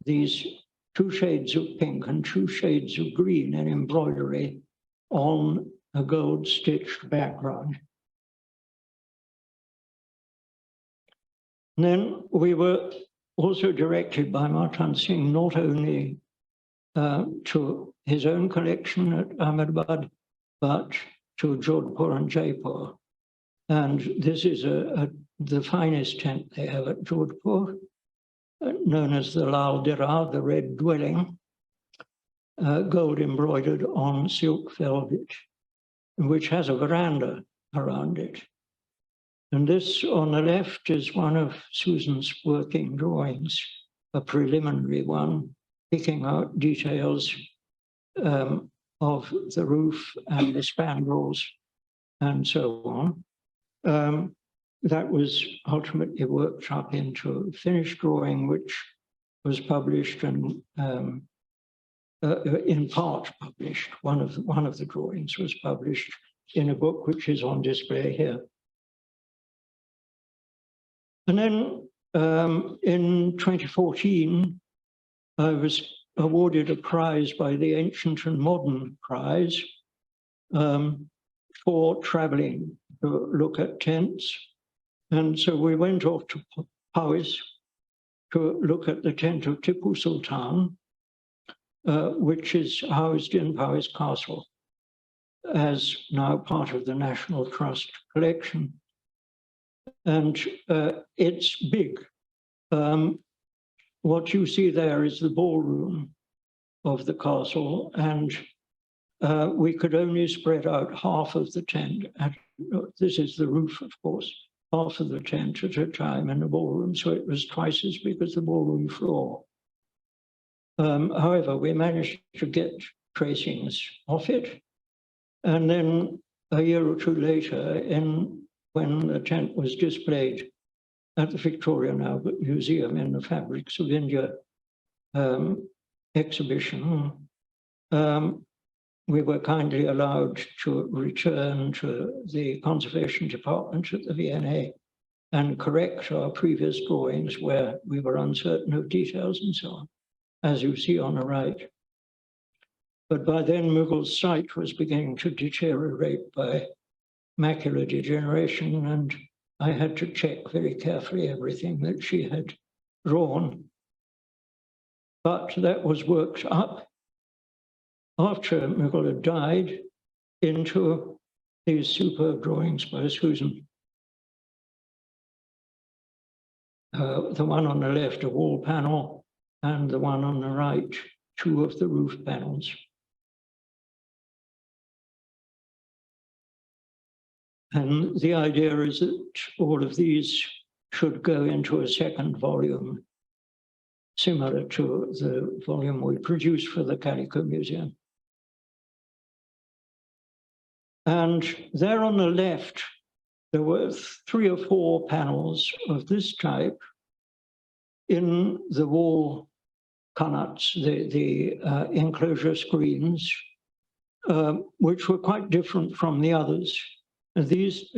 these 2 shades of pink and 2 shades of green in embroidery on a gold-stitched background. And then we were also directed by Marchand Singh not only to his own collection at Ahmedabad, but to Jodhpur and Jaipur. And this is the finest tent they have at Jodhpur, known as the Lal Dira, the red dwelling, gold embroidered on silk velvet, which has a veranda around it. And this on the left is one of Susan's working drawings, a preliminary one, picking out details of the roof and the spandrels and so on. That was ultimately worked up into a finished drawing, which was published and in part published. One of the drawings was published in a book which is on display here. And then In 2014, I was awarded a prize by the Ancient and Modern Prize for traveling to look at tents. And so we went off to Powys to look at the tent of Tipu Sultan, which is housed in Powys Castle as now part of the National Trust collection. And it's big. What you see there is the ballroom of the castle, and we could only spread out half of the tent. This is the roof, of course, half of the tent at a time in the ballroom, so it was twice as big as the ballroom floor. However, we managed to get tracings of it. And then a year or two later, when the tent was displayed at the Victoria and Albert Museum in the Fabrics of India exhibition, we were kindly allowed to return to the Conservation Department at the V&A and correct our previous drawings where we were uncertain of details and so on, as you see on the right. But by then, Mügül's sight was beginning to deteriorate by macular degeneration, and I had to check very carefully everything that she had drawn. But that was worked up after Mügül had died into these superb drawings by Susan. The one on the left, a wall panel, and the one on the right, two of the roof panels. And the idea is that all of these should go into a second volume, similar to the volume we produced for the Calico Museum. And there on the left, there were 3 or 4 panels of this type in the wall kannats, the enclosure screens, which were quite different from the others. These,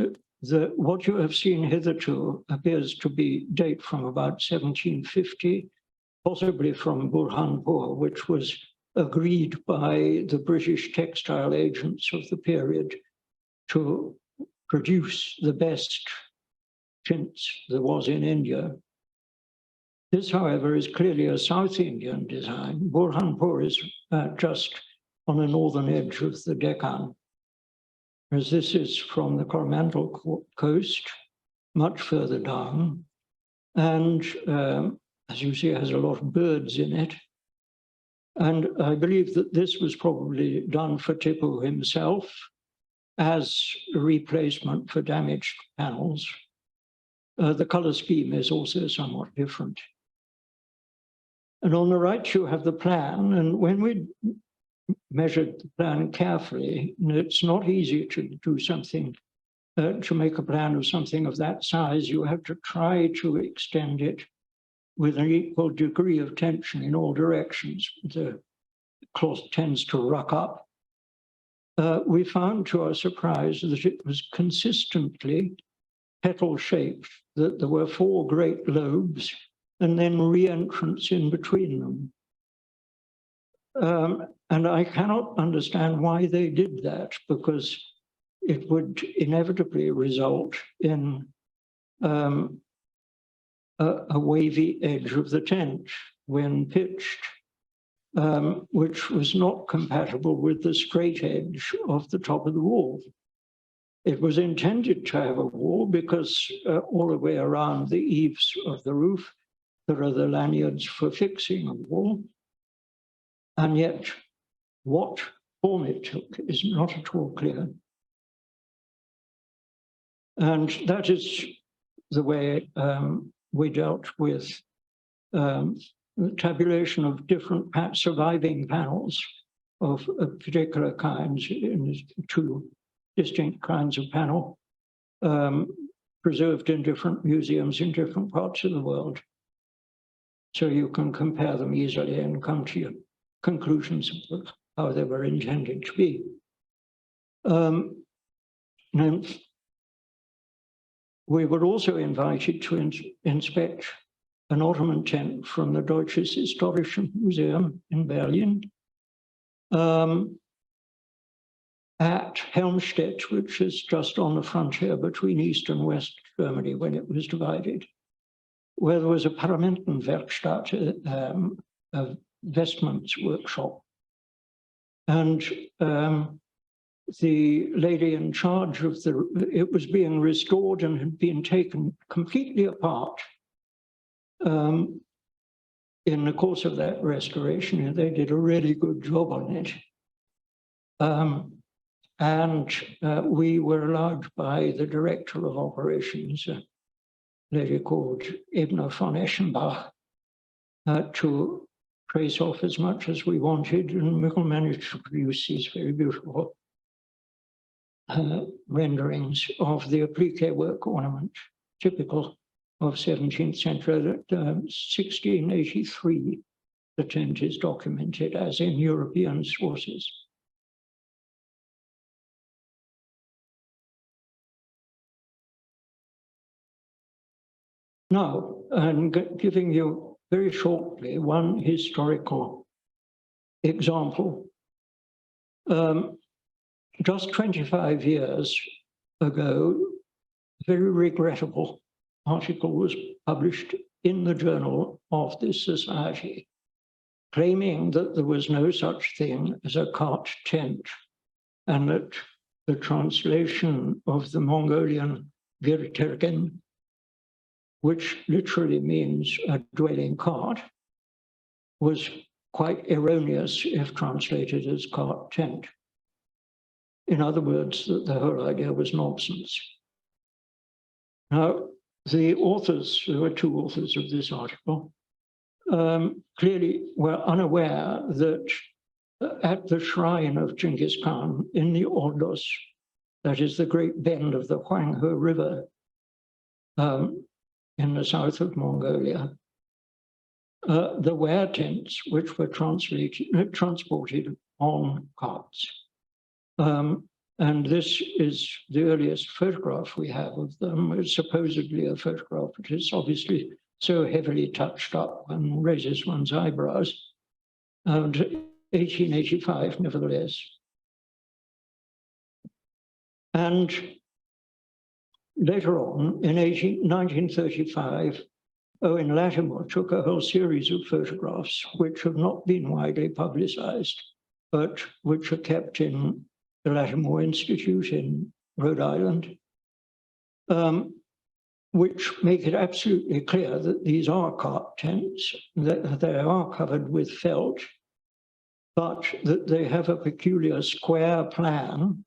what you have seen hitherto appears to be date from about 1750, possibly from Burhanpur, which was agreed by the British textile agents of the period to produce the best chintz there was in India. This, however, is clearly a South Indian design. Burhanpur is just on the northern edge of the Deccan, as this is from the Coromandel coast, much further down. And as you see, it has a lot of birds in it. And I believe that this was probably done for Tipu himself as a replacement for damaged panels. The color scheme is also somewhat different. And on the right, you have the plan. And when we measured the plan carefully, it's not easy to do something, to make a plan of something of that size. You have to try to extend it with an equal degree of tension in all directions. The cloth tends to ruck up. We found, to our surprise, that it was consistently petal-shaped, that there were 4 great lobes and then re-entrance in between them. And I cannot understand why they did that, because it would inevitably result in a wavy edge of the tent when pitched, which was not compatible with the straight edge of the top of the wall. It was intended to have a wall because all the way around the eaves of the roof, there are the lanyards for fixing a wall. And yet, what form it took is not at all clear. And that is the way we dealt with the tabulation of different surviving panels of particular kinds in 2 distinct kinds of panel, preserved in different museums in different parts of the world. So you can compare them easily and come to your conclusions of how they were intended to be. And we were also invited to inspect an Ottoman tent from the Deutsches Historisches Museum in Berlin at Helmstedt, which is just on the frontier between East and West Germany when it was divided, where there was a Paramentenwerkstatt, a vestments workshop. And the lady in charge of it was being restored and had been taken completely apart in the course of that restoration, and they did a really good job on it. We were allowed by the director of operations, a lady called Ebner von Eschenbach, to trace off as much as we wanted, and Mügül managed to produce these very beautiful renderings of the applique work ornament, typical of 17th century. 1683, the tent is documented as in European sources. Now, I'm giving you very shortly one historical example. Just 25 years ago, a very regrettable article was published in the journal of this society, claiming that there was no such thing as a cart tent, and that the translation of the Mongolian Virtergen, which literally means a dwelling cart, was quite erroneous if translated as cart tent. In other words, that the whole idea was nonsense. Now, the authors, there were two authors of this article, clearly were unaware that at the shrine of Genghis Khan in the Ordos, that is the great bend of the Huanghe River in the south of Mongolia, there were tents which were transported on carts. And this is the earliest photograph we have of them. It's supposedly a photograph, but it's obviously so heavily touched up and raises one's eyebrows. And 1885, nevertheless. And later on, in 1935, Owen Latimer took a whole series of photographs which have not been widely publicized, but which are kept in the Latimer Institute in Rhode Island, which make it absolutely clear that these are cart tents, that they are covered with felt, but that they have a peculiar square plan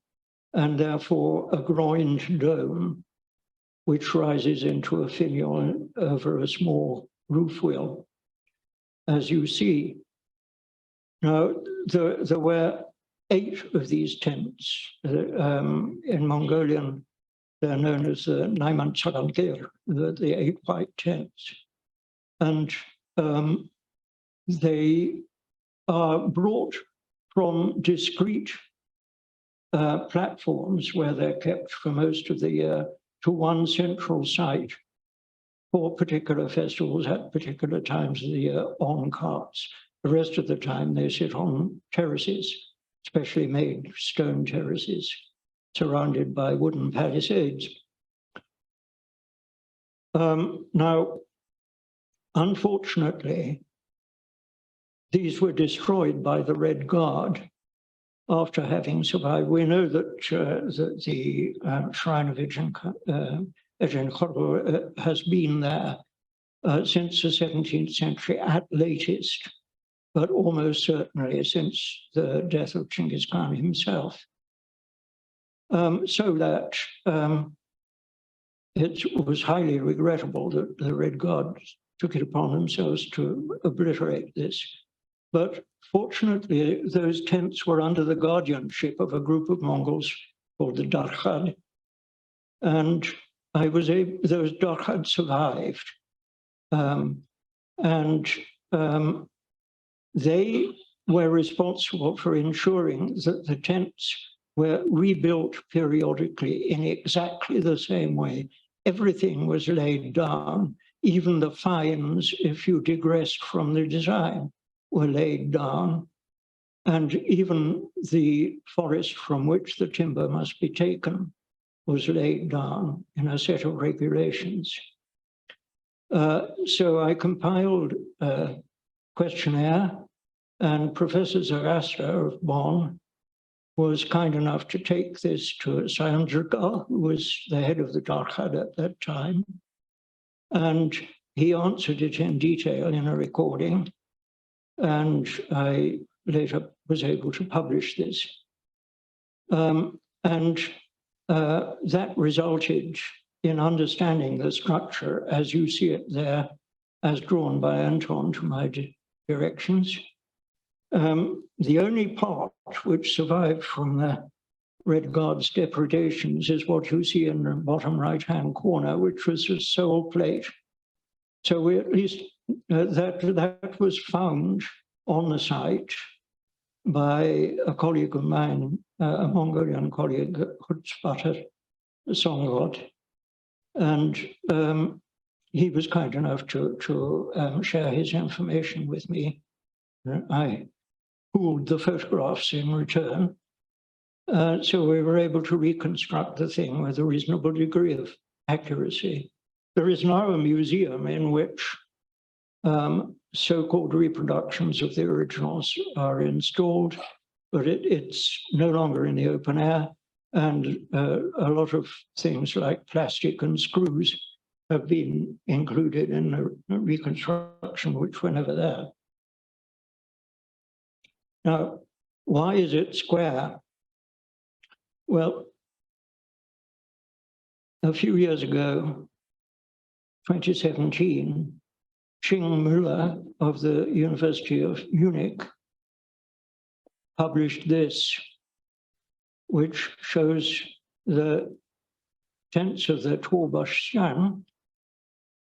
and therefore a groined dome, which rises into a finial over a small roof wheel, as you see. Now, there were 8 of these tents. In Mongolian, they're known as the Naiman Chagangir, the 8 white tents. And they are brought from discrete platforms where they're kept for most of the year to one central site for particular festivals at particular times of the year on carts. The rest of the time they sit on terraces, specially made stone terraces, surrounded by wooden palisades. Now, unfortunately, these were destroyed by the Red Guard after having survived. We know that the Shrine of Ejenkhor has been there since the 17th century at latest, but almost certainly since the death of Genghis Khan himself. So that it was highly regrettable that the Red Guard took it upon themselves to obliterate this. But fortunately, those tents were under the guardianship of a group of Mongols called the Darkhad. And those Darkhad survived. They were responsible for ensuring that the tents were rebuilt periodically in exactly the same way everything was laid down. Even the fines, if you digressed from the design, were laid down. And even the forest from which the timber must be taken was laid down in a set of regulations. So I compiled a questionnaire, and Professor Zarasta of Bonn was kind enough to take this to Sayandrika, who was the head of the Darkhad at that time. And he answered it in detail in a recording. And I later was able to publish this. That resulted in understanding the structure as you see it there, as drawn by Anton to my directions. The only part which survived from the Red Guard's depredations is what you see in the bottom right-hand corner, which was a sole plate. So we at least, that was found on the site by a colleague of mine, a Mongolian colleague, Hutspater Songot. And he was kind enough to share his information with me. I pooled the photographs in return. So we were able to reconstruct the thing with a reasonable degree of accuracy. There is now a museum in which so-called reproductions of the originals are installed, but it's no longer in the open air, and a lot of things like plastic and screws have been included in the reconstruction, which were never there. Now, why is it square? Well, a few years ago, 2017, Mügül of the University of Munich published this, which shows the tents of the Torbaschan.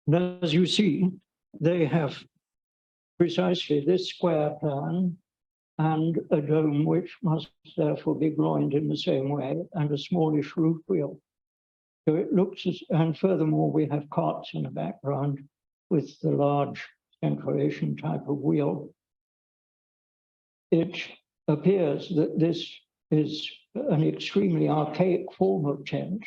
And as you see, they have precisely this square plan and a dome which must therefore be groined in the same way, and a smallish roof wheel. So it looks as, and furthermore, we have carts in the background with the large Central Asian type of wheel. It appears that this is an extremely archaic form of tent.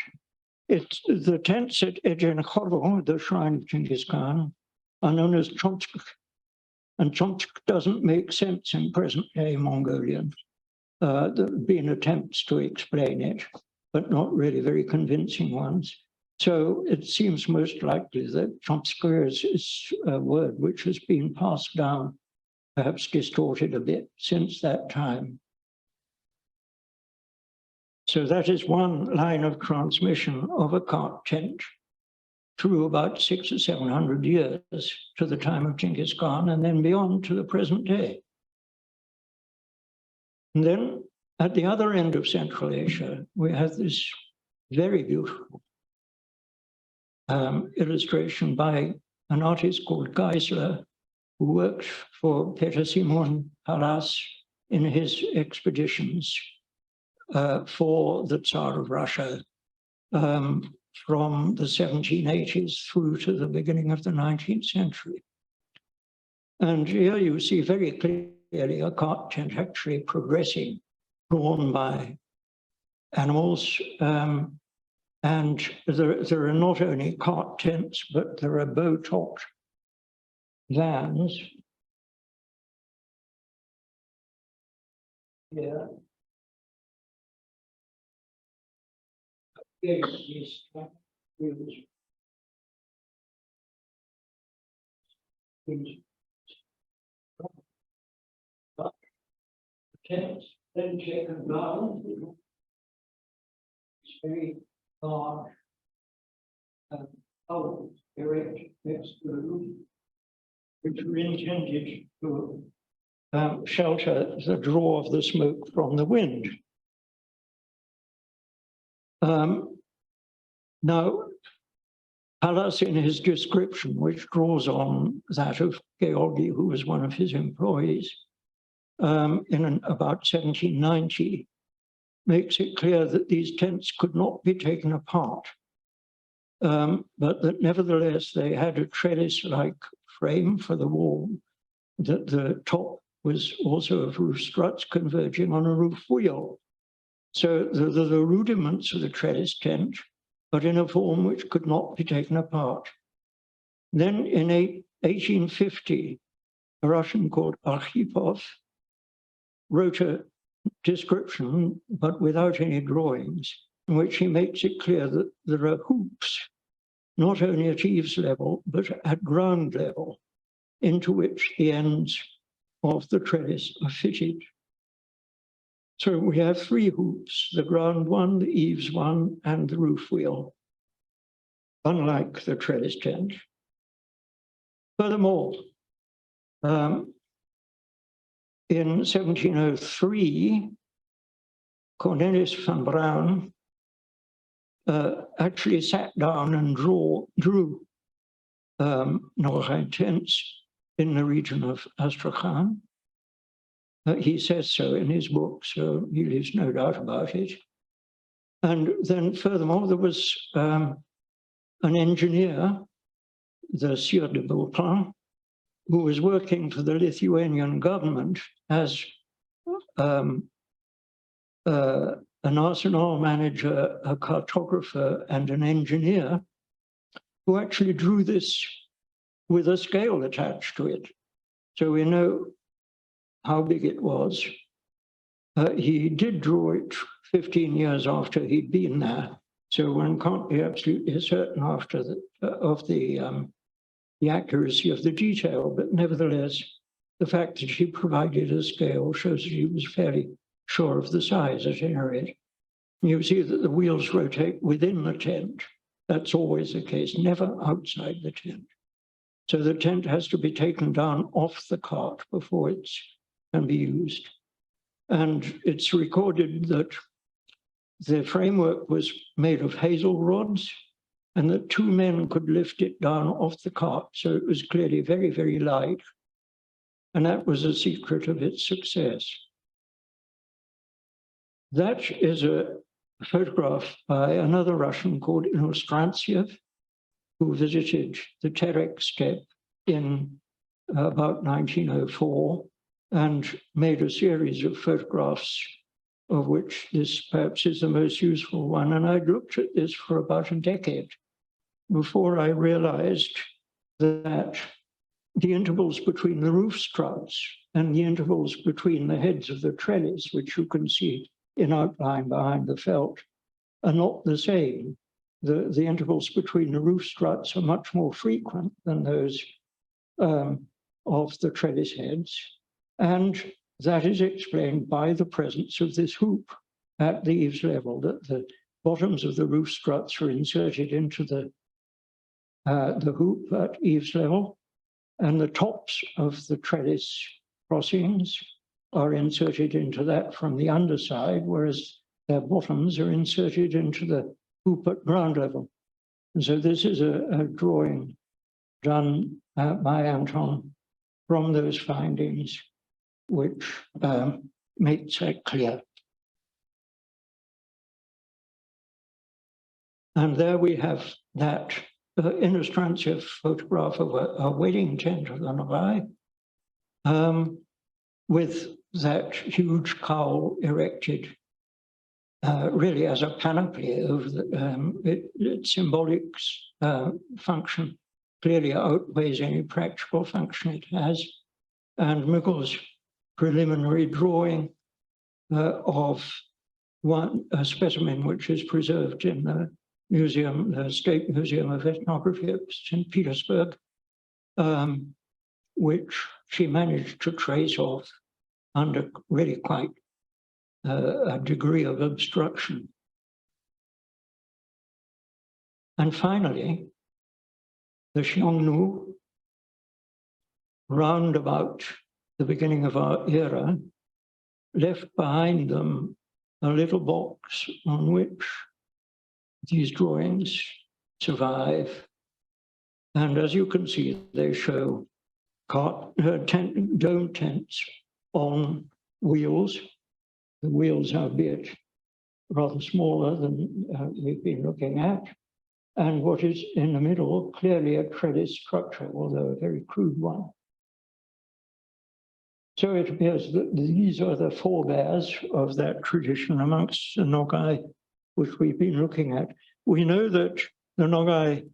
It's the tents at Ejenkhoro, the shrine of Genghis Khan, are known as Chomsk. And Chomsk doesn't make sense in present-day Mongolian. There have been attempts to explain it, but not really very convincing ones. So it seems most likely that Chomsker is a word which has been passed down, perhaps distorted a bit since that time. So that is one line of transmission of a cart tent through about 600 or 700 years to the time of Genghis Khan, and then beyond to the present day. And then at the other end of Central Asia, we have this very beautiful illustration by an artist called Geisler, who worked for Peter Simon Pallas in his expeditions for the Tsar of Russia from the 1780s through to the beginning of the 19th century. And here you see very clearly a cart tent actually progressing, drawn by animals. And there are not only cart tents, but there are bow-topped vans. Here. Tents then taken down. It's very large columns erect next to the roof, which were intended to shelter the draw of the smoke from the wind. Now, Pallas, in his description, which draws on that of Georgi, who was one of his employees, in about 1790, makes it clear that these tents could not be taken apart. but that nevertheless they had a trellis-like frame for the wall, that the top was also of roof struts converging on a roof wheel. So the rudiments of the trellis tent, but in a form which could not be taken apart. Then in 1850, a Russian called Arkhipov wrote a description, but without any drawings, in which he makes it clear that there are hoops, not only at eaves level, but at ground level, into which the ends of the trellis are fitted. So we have three hoops, the ground one, the eaves one, and the roof wheel, unlike the trellis tent. Furthermore, in 1703, Cornelis van Braun actually sat down and drew Norrhein tents in the region of Astrakhan. He says so in his book, so he leaves no doubt about it. And then furthermore, there was an engineer, the Sieur de Beauplan, who was working for the Lithuanian government as an arsenal manager, a cartographer, and an engineer, who actually drew this with a scale attached to it. So we know how big it was. He did draw it 15 years after he'd been there, so one can't be absolutely certain after of the accuracy of the detail, but nevertheless, the fact that he provided a scale shows that he was fairly sure of the size at any rate. You see that the wheels rotate within the tent. That's always the case, never outside the tent. So the tent has to be taken down off the cart before it can be used. And it's recorded that the framework was made of hazel rods and that two men could lift it down off the cart. So it was clearly very, very light. And that was a secret of its success. That is a photograph by another Russian called Inostrantsev, who visited the Terek steppe in about 1904 and made a series of photographs, of which this perhaps is the most useful one. And I looked at this for about a decade before I realized that the intervals between the roof struts and the intervals between the heads of the trellis, which you can see in outline behind the felt, are not the same. The intervals between the roof struts are much more frequent than those of the trellis heads. And that is explained by the presence of this hoop at the eaves level, that the bottoms of the roof struts are inserted into the hoop at eaves level, and the tops of the trellis crossings are inserted into that from the underside, whereas their bottoms are inserted into the hoop at ground level. And so this is a drawing done by Anton from those findings, which makes that clear. And there we have that Inostrantsev photograph of a wedding tent of the Nogai, with that huge cowl erected really as a panoply over its symbolic function clearly outweighs any practical function it has. And Mügül's preliminary drawing of a specimen which is preserved in the museum, the State Museum of Ethnography at St. Petersburg, which she managed to trace off under really quite a degree of obstruction. And finally, the Xiongnu, round about the beginning of our era, left behind them a little box on which these drawings survive. And as you can see, they show dome tents on wheels. The wheels are a bit rather smaller than we've been looking at. and what is in the middle, clearly a trellis structure, although a very crude one. So it appears that these are the forebears of that tradition amongst the Nogai, which we've been looking at. We know that the Nogai,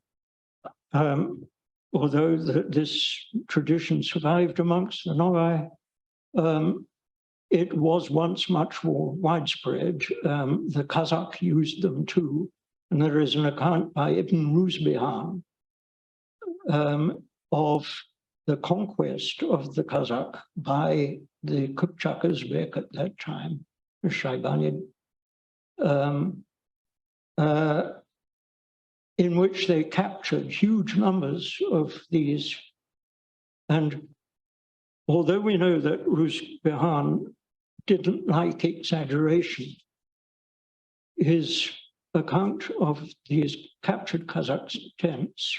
although this tradition survived amongst the Nogai, it was once much more widespread. The Kazakh used them too, and there is an account by Ibn Rusbihan of the conquest of the Kazakh by the Kipchak Uzbek at that time, the Shaibanid, in which they captured huge numbers of these. And although we know that Rusbihan didn't like exaggeration, his account of these captured Kazakh tents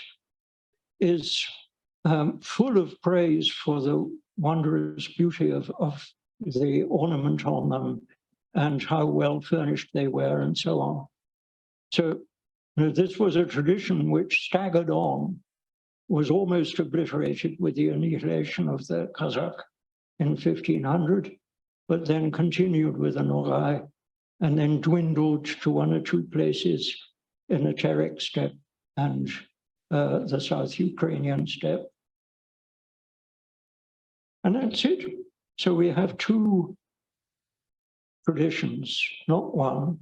is full of praise for the wondrous beauty of the ornament on them and how well furnished they were and so on. So this was a tradition which staggered on, was almost obliterated with the annihilation of the Kazakh in 1500, but then continued with the Nogai, and then dwindled to one or two places in the Terek steppe and the South Ukrainian steppe. And that's it. So we have two traditions, not one,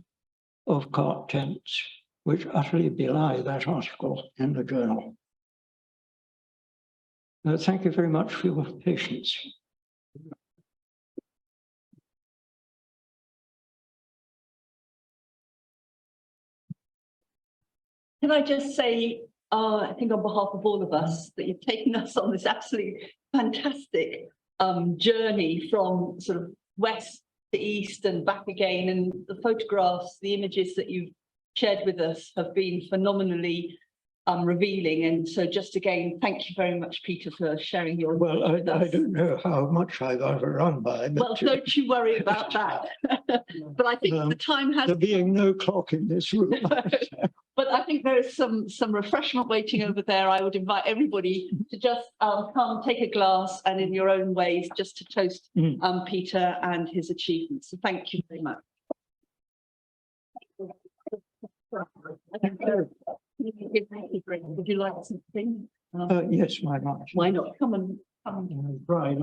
of cart tents, which utterly belie that article in the journal. Thank you very much for your patience. Can I just say, I think on behalf of all of us, that you've taken us on this absolutely fantastic journey from sort of west to east and back again, and the photographs, the images that you've shared with us have been phenomenally revealing. And so just again, thank you very much, Peter, for sharing your Well, I don't know how much I've overrun by. Well, don't you worry about that. But I think the time has... There being no clock in this room. But I think there is some refreshment waiting over there. I would invite everybody to just come, take a glass, and in your own ways, just to toast Peter and his achievements. So thank you very much. Would you like something? Yes, why not? Why not? Come and Right.